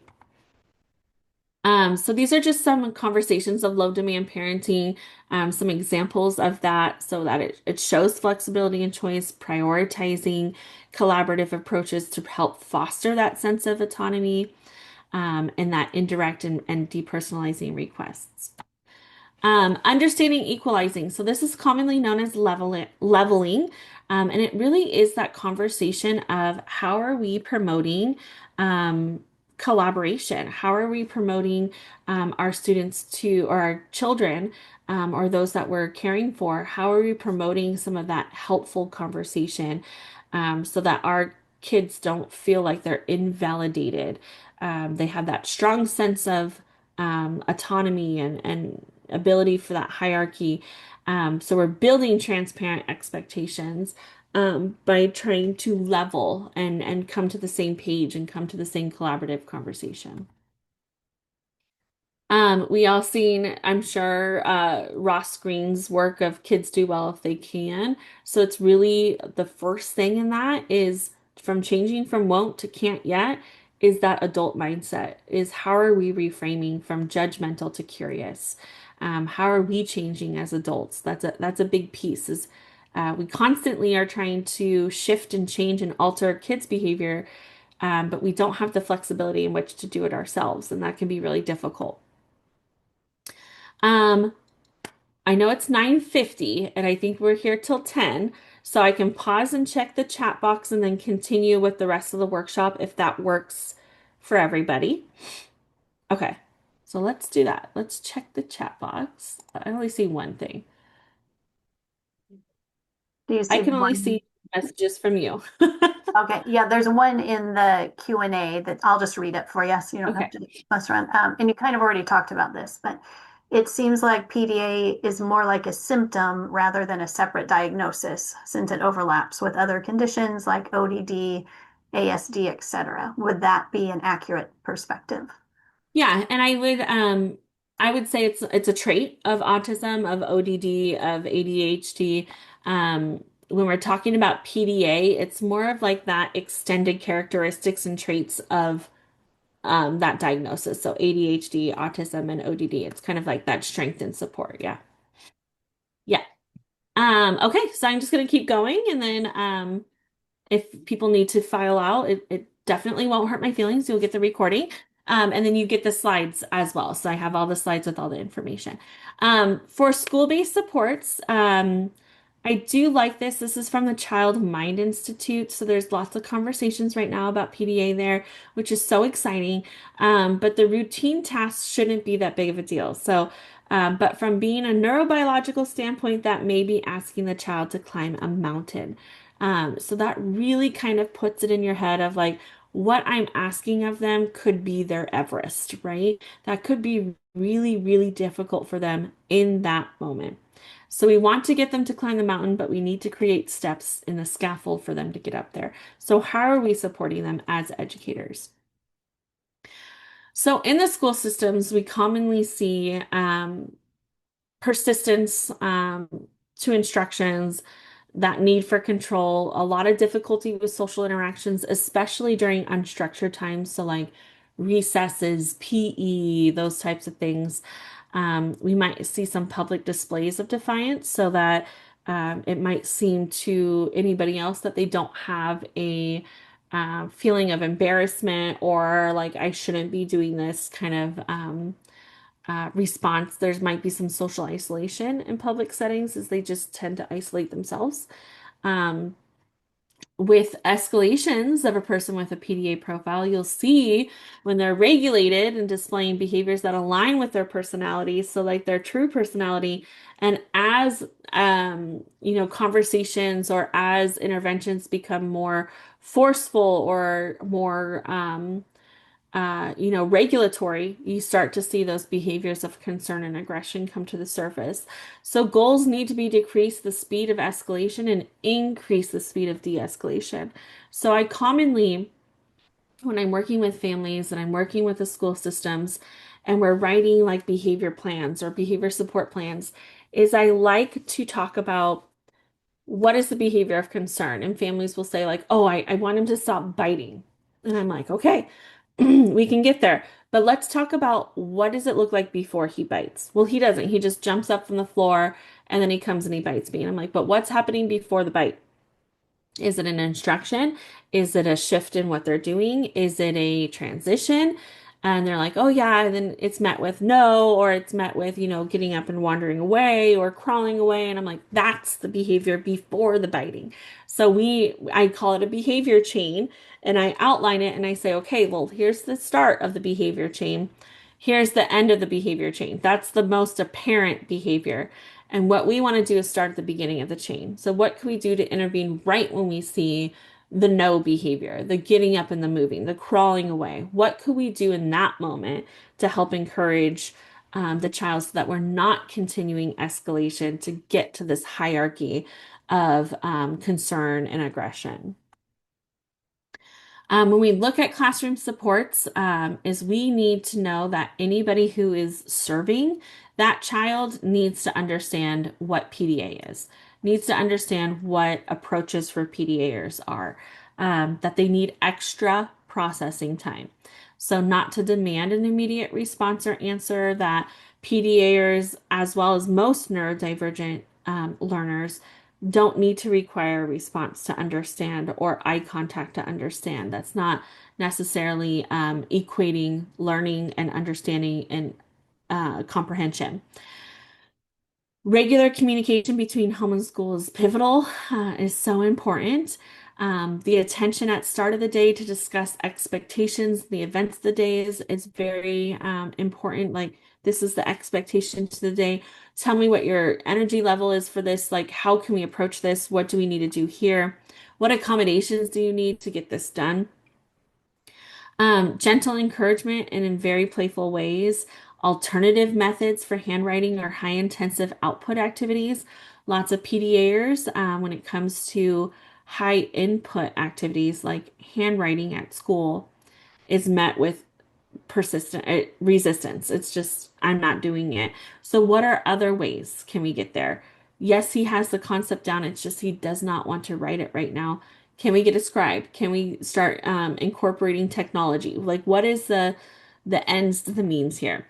So these are just some conversations of low demand parenting, some examples of that, so that it shows flexibility and choice, prioritizing collaborative approaches to help foster that sense of autonomy, and that indirect and depersonalizing requests. Understanding equalizing. So this is commonly known as leveling. And it really is that conversation of how are we promoting collaboration? How are we promoting our students or our children, or those that we're caring for? How are we promoting some of that helpful conversation? so that our kids don't feel like they're invalidated. They have that strong sense of autonomy and ability for that hierarchy. So we're building transparent expectations by trying to level and come to the same page and come to the same collaborative conversation. We all seen, I'm sure, Ross Green's work of Kids Do Well If They Can. So it's really the first thing in that is from changing from won't to can't yet is that adult mindset, is how are we reframing from judgmental to curious? How are we changing as adults? That's a big piece is we constantly are trying to shift and change and alter kids' behavior, but we don't have the flexibility in which to do it ourselves, and that can be really difficult. Um, I know it's 9:50 and I think we're here till 10, so I can pause and check the chat box and then continue with the rest of the workshop if that works for everybody. Okay, so let's do that. Let's check the chat box. I only see one thing. Do you see I can only one? see messages from you. Okay, yeah, there's one in the Q&A that I'll just read it for you so you don't have to mess around. And you kind of already talked about this, but it seems like PDA is more like a symptom rather than a separate diagnosis since it overlaps with other conditions like ODD, ASD, etc. Would that be an accurate perspective? Yeah, and I would say it's a trait of autism, of ODD, of ADHD. When we're talking about PDA, it's more of like that extended characteristics and traits of that diagnosis. So ADHD, autism, and ODD. It's kind of like that strength and support. Yeah. Yeah. Okay, so I'm just gonna keep going and then if people need to file out, it definitely won't hurt my feelings. You'll get the recording. And then you get the slides as well. So I have all the slides with all the information. For school-based supports, I do like this. This is from the Child Mind Institute. So there's lots of conversations right now about PDA there, which is so exciting. But the routine tasks shouldn't be that big of a deal. So, but from being a neurobiological standpoint, that may be asking the child to climb a mountain. So that really kind of puts it in your head of like, what I'm asking of them could be their Everest, right? That could be really, really difficult for them in that moment. So we want to get them to climb the mountain, but we need to create steps in the scaffold for them to get up there. So how are we supporting them as educators? So in the school systems, we commonly see persistence to instructions, that need for control, a lot of difficulty with social interactions, especially during unstructured times. So, like recesses, PE, those types of things. We might see some public displays of defiance so that it might seem to anybody else that they don't have a feeling of embarrassment or like I shouldn't be doing this kind of response. There might be some social isolation in public settings as they just tend to isolate themselves. Um, with escalations of a person with a PDA profile, you'll see when they're regulated and displaying behaviors that align with their personality, so like their true personality. And as conversations or as interventions become more forceful or more regulatory, you start to see those behaviors of concern and aggression come to the surface. So goals need to be decrease the speed of escalation and increase the speed of de-escalation. So I commonly, when I'm working with families and I'm working with the school systems and we're writing like behavior plans or behavior support plans, is I like to talk about what is the behavior of concern. And families will say like, oh, I want him to stop biting. And I'm like, okay, we can get there. But let's talk about what does it look like before he bites? Well, he doesn't. He just jumps up from the floor and then he comes and he bites me. And I'm like, but what's happening before the bite? Is it an instruction? Is it a shift in what they're doing? Is it a transition? And they're like, oh yeah, and then it's met with no, or it's met with, getting up and wandering away or crawling away. And I'm like, that's the behavior before the biting. So I call it a behavior chain and I outline it and I say, okay, well, here's the start of the behavior chain. Here's the end of the behavior chain. That's the most apparent behavior. And what we want to do is start at the beginning of the chain. So what can we do to intervene right when we see the no behavior, the getting up and the moving, the crawling away? What could we do in that moment to help encourage the child so that we're not continuing escalation to get to this hierarchy of concern and aggression? When we look at classroom supports, is we need to know that anybody who is serving that child needs to understand what PDA is, needs to understand what approaches for PDAers are, that they need extra processing time. So not to demand an immediate response or answer, that PDAers, as well as most neurodivergent learners, don't need to require a response to understand or eye contact to understand. That's not necessarily equating learning and understanding and comprehension. Regular communication between home and school is pivotal, is so important. The attention at start of the day to discuss expectations, the events of the day is very important. Like, this is the expectation to the day. Tell me what your energy level is for this. Like, how can we approach this? What do we need to do here? What accommodations do you need to get this done? Gentle encouragement and in very playful ways. Alternative methods for handwriting or high intensive output activities. Lots of PDAers when it comes to high input activities like handwriting at school is met with persistent resistance. It's just, I'm not doing it. So what are other ways can we get there? Yes, he has the concept down. It's just he does not want to write it right now. Can we get a scribe? Can we start incorporating technology? Like, what is the ends to the means here?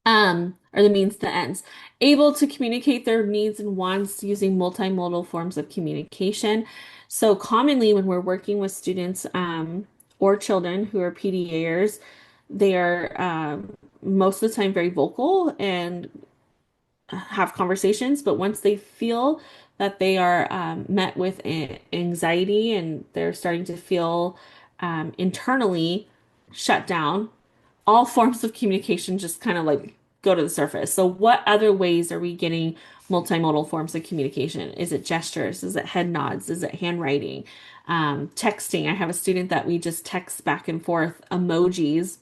Or the means to ends. Able to communicate their needs and wants using multimodal forms of communication. So commonly when we're working with students or children who are PDAers, they are most of the time very vocal and have conversations, but once they feel that they are met with anxiety and they're starting to feel internally shut down, all forms of communication just kind of like go to the surface. So what other ways are we getting multimodal forms of communication? Is it gestures? Is it head nods? Is it handwriting? Texting. I have a student that we just text back and forth emojis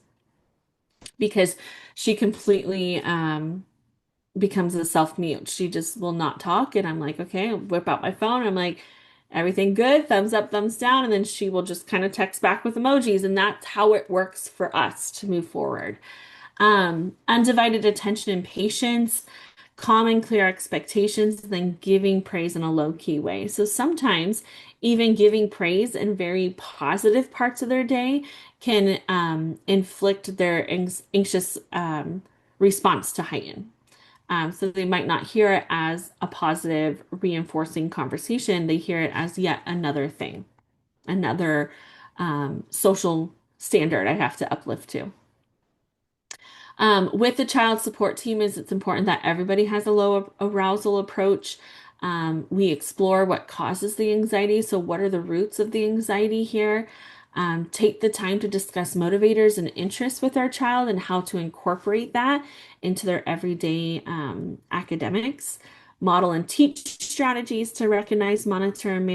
because she completely becomes a self-mute. She just will not talk. And I'm like, okay, I'll whip out my phone. I'm like, everything good? Thumbs up, thumbs down. And then she will just kind of text back with emojis. And that's how it works for us to move forward. Undivided attention and patience, calm and clear expectations, and then giving praise in a low-key way. So sometimes even giving praise in very positive parts of their day can inflict their anxious response to heighten. So they might not hear it as a positive reinforcing conversation. They hear it as yet another thing, another social standard I have to uplift to. With the child support team, it's important that everybody has a low arousal approach. We explore what causes the anxiety. So what are the roots of the anxiety here? Take the time to discuss motivators and interests with our child and how to incorporate that into their everyday academics. Model and teach strategies to recognize, monitor, and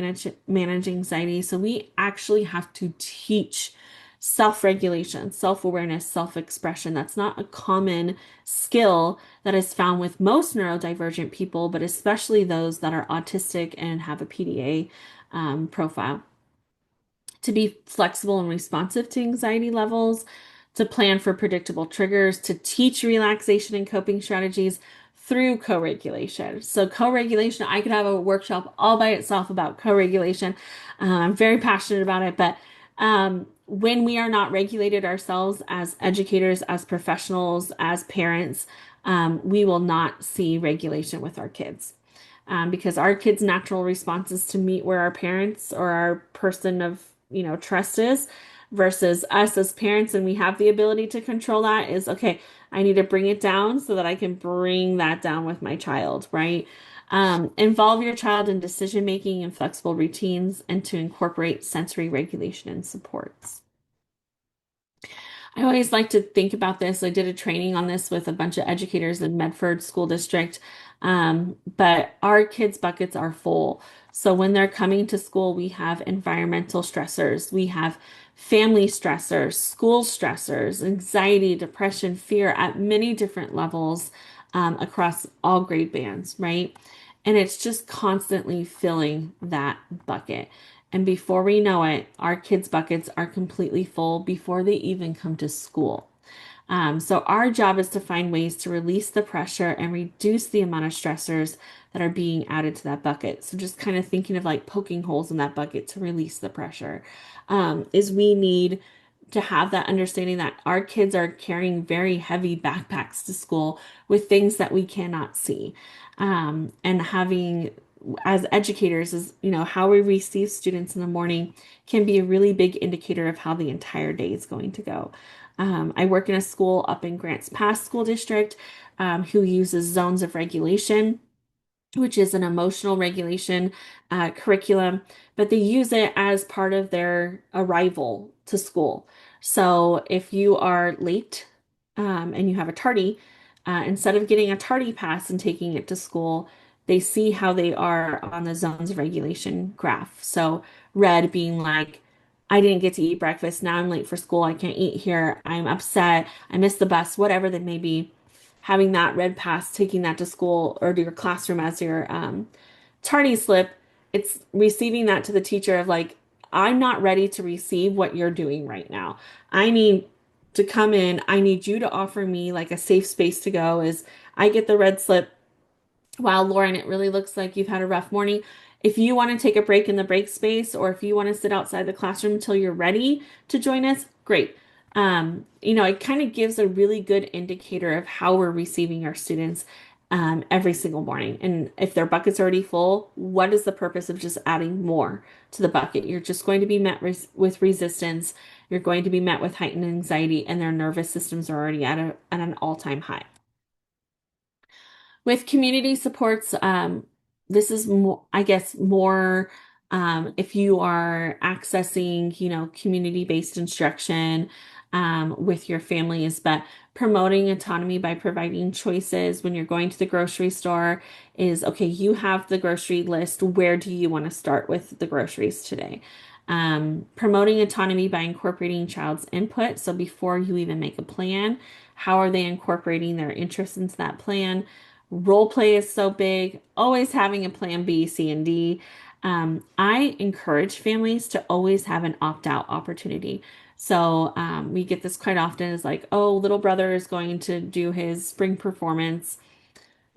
manage anxiety. So we actually have to teach self-regulation, self-awareness, self-expression. That's not a common skill that is found with most neurodivergent people, but especially those that are autistic and have a PDA profile. To be flexible and responsive to anxiety levels, to plan for predictable triggers, to teach relaxation and coping strategies through co-regulation. So co-regulation, I could have a workshop all by itself about co-regulation. I'm very passionate about it, but when we are not regulated ourselves as educators, as professionals, as parents, we will not see regulation with our kids. Because our kids' natural response is to meet where our parents or our person of trust is, versus us as parents, and we have the ability to control that, is okay, I need to bring it down so that I can bring that down with my child, right? Involve your child in decision making and flexible routines, and to incorporate sensory regulation and supports. I always like to think about this. I did a training on this with a bunch of educators in Medford School District. But our kids' buckets are full. So when they're coming to school, we have environmental stressors, we have family stressors, school stressors, anxiety, depression, fear at many different levels across all grade bands, right? And it's just constantly filling that bucket. And before we know it, our kids' buckets are completely full before they even come to school. So our job is to find ways to release the pressure and reduce the amount of stressors that are being added to that bucket. So just kind of thinking of like poking holes in that bucket to release the pressure, is we need to have that understanding that our kids are carrying very heavy backpacks to school with things that we cannot see. And having, as educators, is, how we receive students in the morning can be a really big indicator of how the entire day is going to go. I work in a school up in Grants Pass School District, who uses zones of regulation, which is an emotional regulation curriculum, but they use it as part of their arrival to school. So if you are late and you have a tardy, instead of getting a tardy pass and taking it to school, they see how they are on the zones of regulation graph. So red being like, I didn't get to eat breakfast. Now I'm late for school. I can't eat here. I'm upset. I missed the bus, whatever that may be. Having that red pass, taking that to school or to your classroom as your tardy slip, it's receiving that to the teacher of like, I'm not ready to receive what you're doing right now. I need to come in. I need you to offer me like a safe space to go as I get the red slip. Wow, Lauren, it really looks like you've had a rough morning. If you want to take a break in the break space, or if you want to sit outside the classroom until you're ready to join us, great. It kind of gives a really good indicator of how we're receiving our students every single morning. And if their bucket's already full, what is the purpose of just adding more to the bucket? You're just going to be met with resistance. You're going to be met with heightened anxiety, and their nervous systems are already at an all-time high. With community supports, this is more, I guess, more if you are accessing, community-based instruction with your families, but promoting autonomy by providing choices when you're going to the grocery store is, okay, you have the grocery list. Where do you want to start with the groceries today? Promoting autonomy by incorporating child's input. So before you even make a plan, how are they incorporating their interests into that plan? Role play is so big, always having a plan B, C, and D. I encourage families to always have an opt-out opportunity. So we get this quite often is like, oh, little brother is going to do his spring performance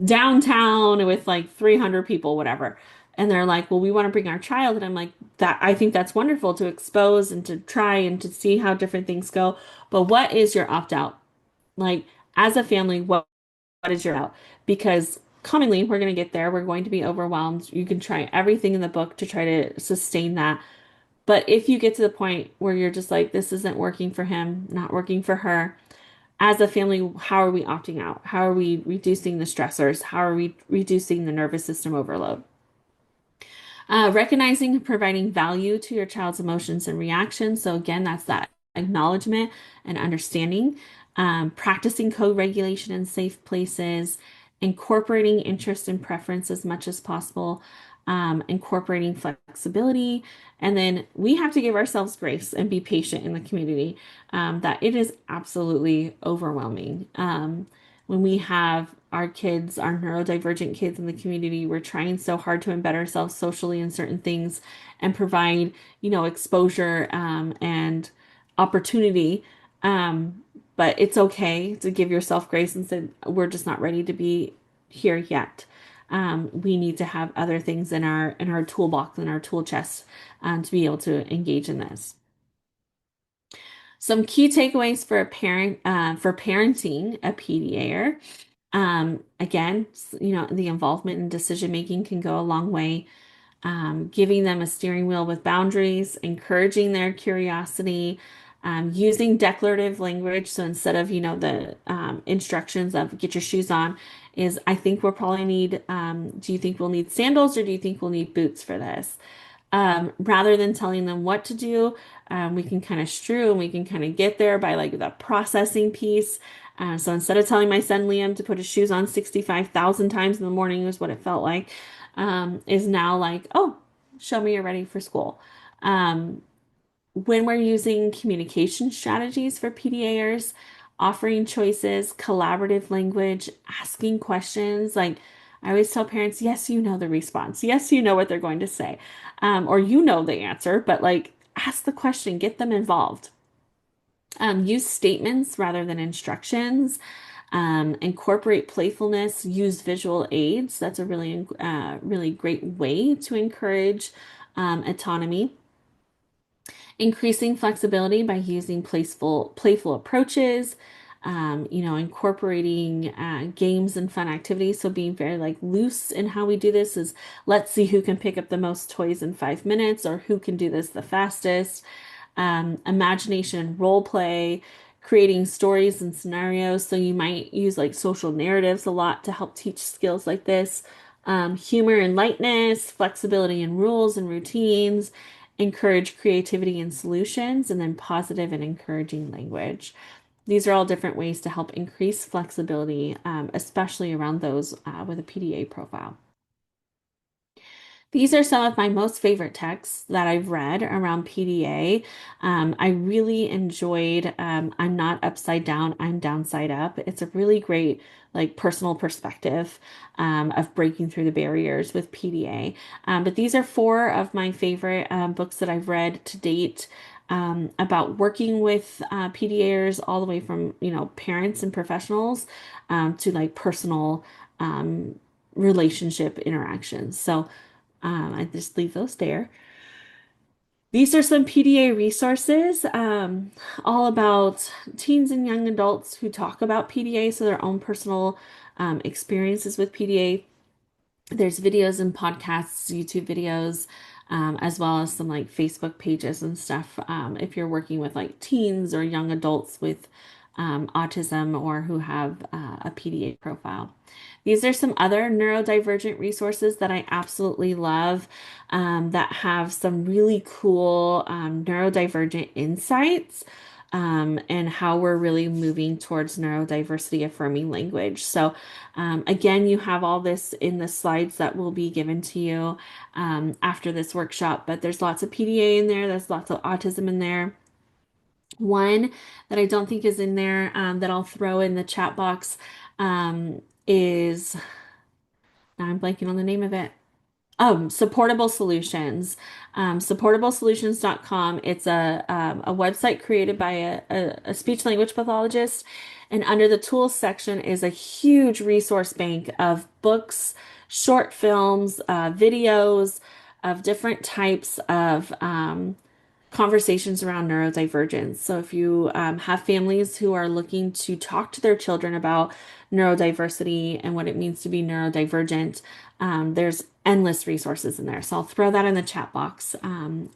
downtown with like 300 people, whatever. And they're like, well, we want to bring our child. And I'm like, I think that's wonderful to expose and to try and to see how different things go. But what is your opt-out? Like, as a family, what is your out? Because commonly we're going to get there. We're going to be overwhelmed. You can try everything in the book to try to sustain that. But if you get to the point where you're just like, this isn't working for him, not working for her, as a family, how are we opting out? How are we reducing the stressors? How are we reducing the nervous system overload? Recognizing and providing value to your child's emotions and reactions. So again, that's that acknowledgement and understanding. Practicing co-regulation in safe places, incorporating interest and preference as much as possible, incorporating flexibility. And then we have to give ourselves grace and be patient in the community, that it is absolutely overwhelming. When we have our kids, our neurodivergent kids in the community, we're trying so hard to embed ourselves socially in certain things and provide, exposure and opportunity. But it's okay to give yourself grace and say, we're just not ready to be here yet. We need to have other things in our toolbox, in our tool chest, to be able to engage in this. Some key takeaways for a parent, for parenting a PDAer. Again, the involvement in decision making can go a long way. Giving them a steering wheel with boundaries, encouraging their curiosity, using declarative language. So instead of, the instructions of get your shoes on, is I think we'll probably need, do you think we'll need sandals or do you think we'll need boots for this? Rather than telling them what to do, we can kind of strew and we can kind of get there by like the processing piece. So instead of telling my son Liam to put his shoes on 65,000 times in the morning, is what it felt like, is now like, oh, show me you're ready for school. When we're using communication strategies for PDAers, offering choices, collaborative language, asking questions, like I always tell parents, yes, you know the response. Yes, you know what they're going to say. Or you know the answer, but like ask the question, get them involved. Use statements rather than instructions. Incorporate playfulness, use visual aids. That's a really great way to encourage autonomy. Increasing flexibility by using playful approaches, incorporating games and fun activities. So being very like loose in how we do this is let's see who can pick up the most toys in 5 minutes or who can do this the fastest. Imagination, role play, creating stories and scenarios. So you might use like social narratives a lot to help teach skills like this. Humor and lightness, flexibility in rules and routines, encourage creativity and solutions, and then positive and encouraging language. These are all different ways to help increase flexibility, especially around those with a PDA profile. These are some of my most favorite texts that I've read around PDA. I really enjoyed I'm Not Upside Down, I'm Downside Up. It's a really great like personal perspective of breaking through the barriers with PDA. But these are four of my favorite books that I've read to date. About working with PDAers all the way from, parents and professionals to like personal relationship interactions. So I just leave those there. These are some PDA resources, all about teens and young adults who talk about PDA, so their own personal experiences with PDA. There's videos and podcasts, YouTube videos, as well as some like Facebook pages and stuff. If you're working with like teens or young adults with autism or who have a PDA profile. These are some other neurodivergent resources that I absolutely love that have some really cool neurodivergent insights and how we're really moving towards neurodiversity affirming language. So, again, you have all this in the slides that will be given to you after this workshop, but there's lots of PDA in there, there's lots of autism in there. One that I don't think is in there that I'll throw in the chat box is, now I'm blanking on the name of it. Supportable Solutions. Supportablesolutions.com. It's a website created by a speech language pathologist. And under the tools section is a huge resource bank of books, short films, videos of different types of conversations around neurodivergence. So if you have families who are looking to talk to their children about neurodiversity and what it means to be neurodivergent, there's endless resources in there. So I'll throw that in the chat box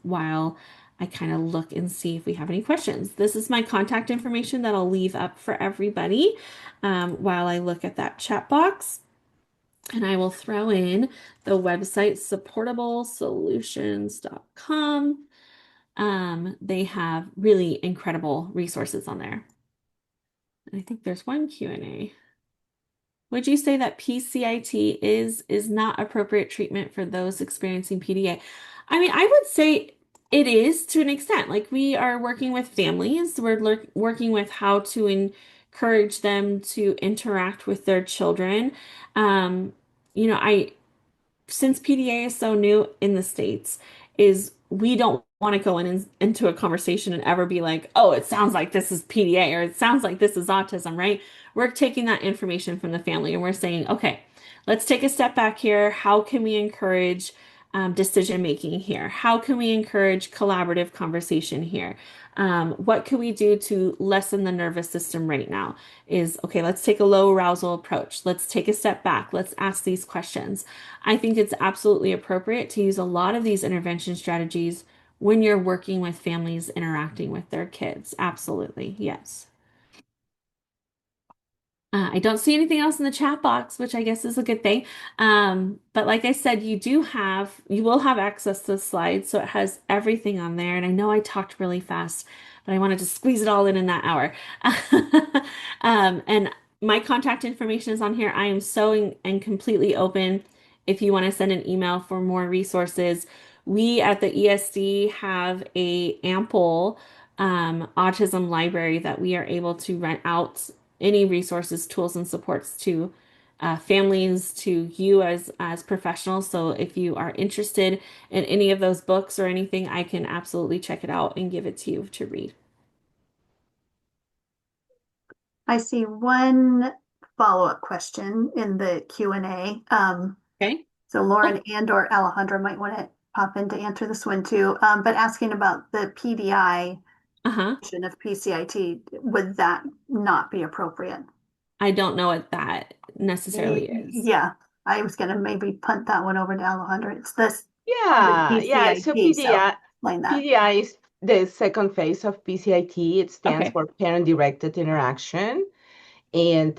while I kind of look and see if we have any questions. This is my contact information that I'll leave up for everybody while I look at that chat box. And I will throw in the website supportablesolutions.com. They have really incredible resources on there. And I think there's one Q&A. Would you say that PCIT is not appropriate treatment for those experiencing PDA? I mean, I would say it is to an extent. Like we are working with families, we're working with how to encourage them to interact with their children. I since PDA is so new in the States, is we don't want to go into a conversation and ever be like, oh, it sounds like this is PDA or it sounds like this is autism, right? We're taking that information from the family and we're saying, okay, let's take a step back here. How can we encourage decision making here? How can we encourage collaborative conversation here? What can we do to lessen the nervous system right now? Is okay, let's take a low arousal approach. Let's take a step back. Let's ask these questions. I think it's absolutely appropriate to use a lot of these intervention strategies when you're working with families interacting with their kids. Absolutely, yes. I don't see anything else in the chat box, which I guess is a good thing. But like I said, you will have access to the slides, so it has everything on there. And I know I talked really fast, but I wanted to squeeze it all in that hour. And my contact information is on here. I am so and completely open if you want to send an email for more resources. We at the ESD have a ample autism library that we are able to rent out any resources, tools, and supports to families, to you as professionals. So if you are interested in any of those books or anything, I can absolutely check it out and give it to you to read. I see one follow-up question in the Q&A. Okay. So Lauren and or Alejandra might want to pop in to answer this one too. But asking about the PDI version of PCIT, would that not be appropriate? I don't know what that necessarily is. Yeah, I was gonna maybe punt that one over to Alejandra. It's this Yeah. So PCIT, so explain that. PDI is the second phase of PCIT. It stands for Parent-Directed Interaction. And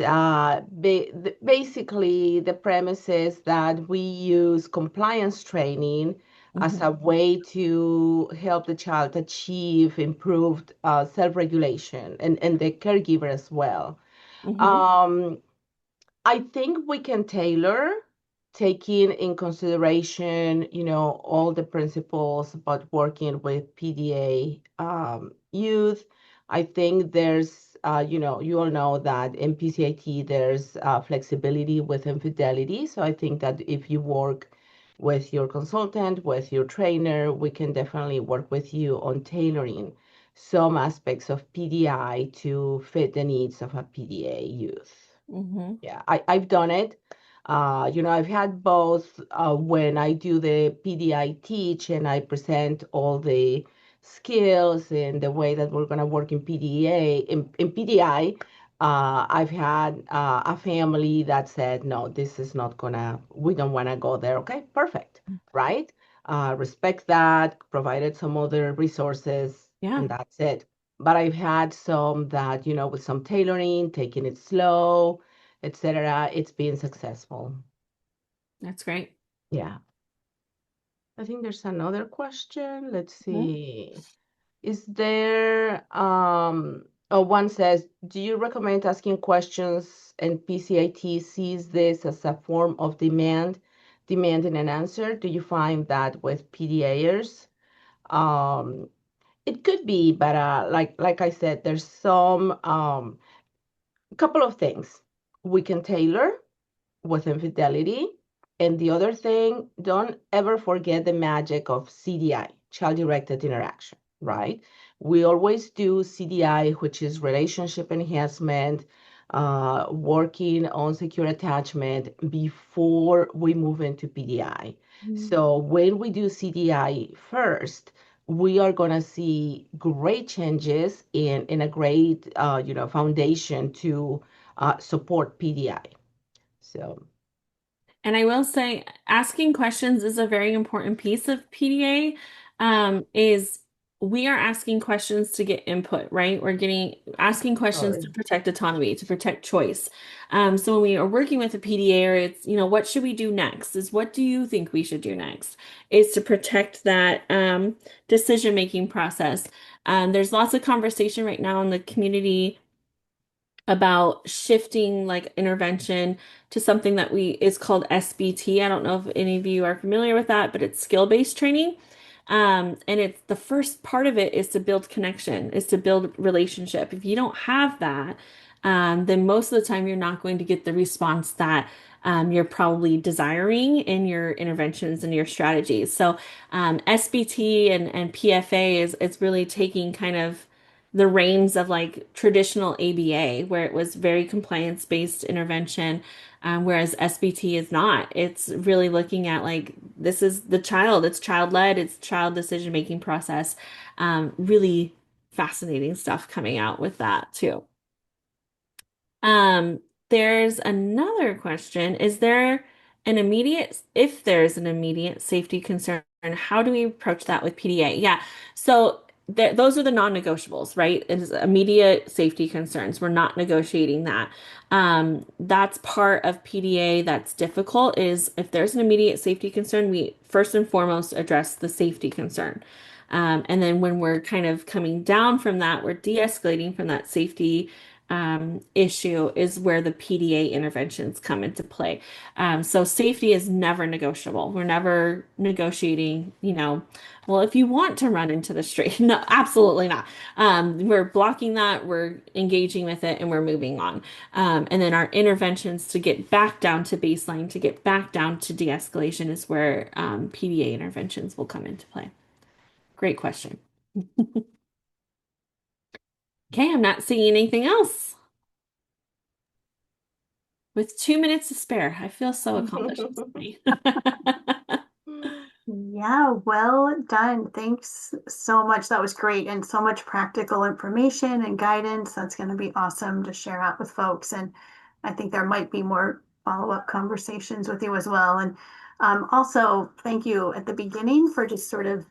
basically, the premise is that we use compliance training as a way to help the child achieve improved self-regulation and the caregiver as well. I think we can tailor, taking in consideration, all the principles about working with PDA youth. I think there's, you all know that in PCIT there's flexibility with infidelity. So I think that if you work with your consultant, with your trainer, we can definitely work with you on tailoring some aspects of PDI to fit the needs of a PDA youth. Yeah, I've done it. I've had both when I do the PDI teach and I present all the skills and the way that we're going to work in PDA. In PDI, I've had a family that said, no, this is not gonna, we don't want to go there. Okay, perfect, right? Respect that, provided some other resources, and that's it. But I've had some that, with some tailoring, taking it slow, etc. It's been successful. That's great. Yeah. I think there's another question. Let's see. Is there, one says, do you recommend asking questions and PCIT sees this as a form of demanding an answer? Do you find that with PDAers? It could be, but like I said, there's some couple of things we can tailor with infidelity. And the other thing, don't ever forget the magic of CDI, child-directed interaction, right? We always do CDI, which is relationship enhancement, working on secure attachment before we move into PDI. So when we do CDI first, we are going to see great changes in a great, foundation to support PDI. So. And I will say, asking questions is a very important piece of PDA. Is we are asking questions to get input, right? We're asking questions to protect autonomy, to protect choice. So when we are working with a PDA, it's, what should we do next? Is what do you think we should do next? Is to protect that decision-making process. There's lots of conversation right now in the community about shifting like intervention to something that is called SBT. I don't know if any of you are familiar with that, but it's skill-based training. And it's the first part of it is to build connection, is to build relationship. If you don't have that, then most of the time you're not going to get the response that you're probably desiring in your interventions and your strategies. So SBT and PFA it's really taking kind of the reins of like traditional ABA, where it was very compliance-based intervention, whereas SBT is not. It's really looking at like, this is the child, it's child-led, it's child decision-making process. Really fascinating stuff coming out with that too. There's another question. If there's an immediate safety concern, how do we approach that with PDA? Yeah. So those are the non-negotiables, right? It's immediate safety concerns. We're not negotiating that. That's part of PDA that's difficult is if there's an immediate safety concern, we first and foremost address the safety concern. And then when we're kind of coming down from that, we're de-escalating from that safety issue is where the PDA interventions come into play. So safety is never negotiable. We're never negotiating, well, if you want to run into the street, no, absolutely not. We're blocking that, we're engaging with it, and we're moving on. And then our interventions to get back down to baseline, to get back down to de-escalation is where PDA interventions will come into play. Great question. Okay, I'm not seeing anything else. With 2 minutes to spare, I feel so accomplished. Yeah, well done. Thanks so much. That was great and so much practical information and guidance. That's going to be awesome to share out with folks. And I think there might be more follow-up conversations with you as well. And also, thank you at the beginning for just sort of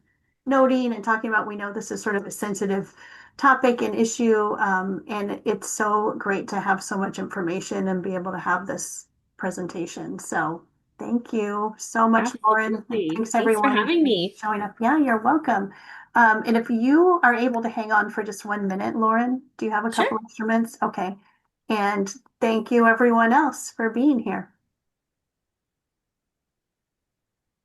noting and talking about, we know this is sort of a sensitive topic and issue. And it's so great to have so much information and be able to have this presentation. So thank you so much, Lauren. Absolutely. Thanks, Thanks for everyone, having me. showing up. Yeah, you're welcome. And if you are able to hang on for just 1 minute, Lauren, do you have a couple instruments? Okay. And thank you, everyone else, for being here.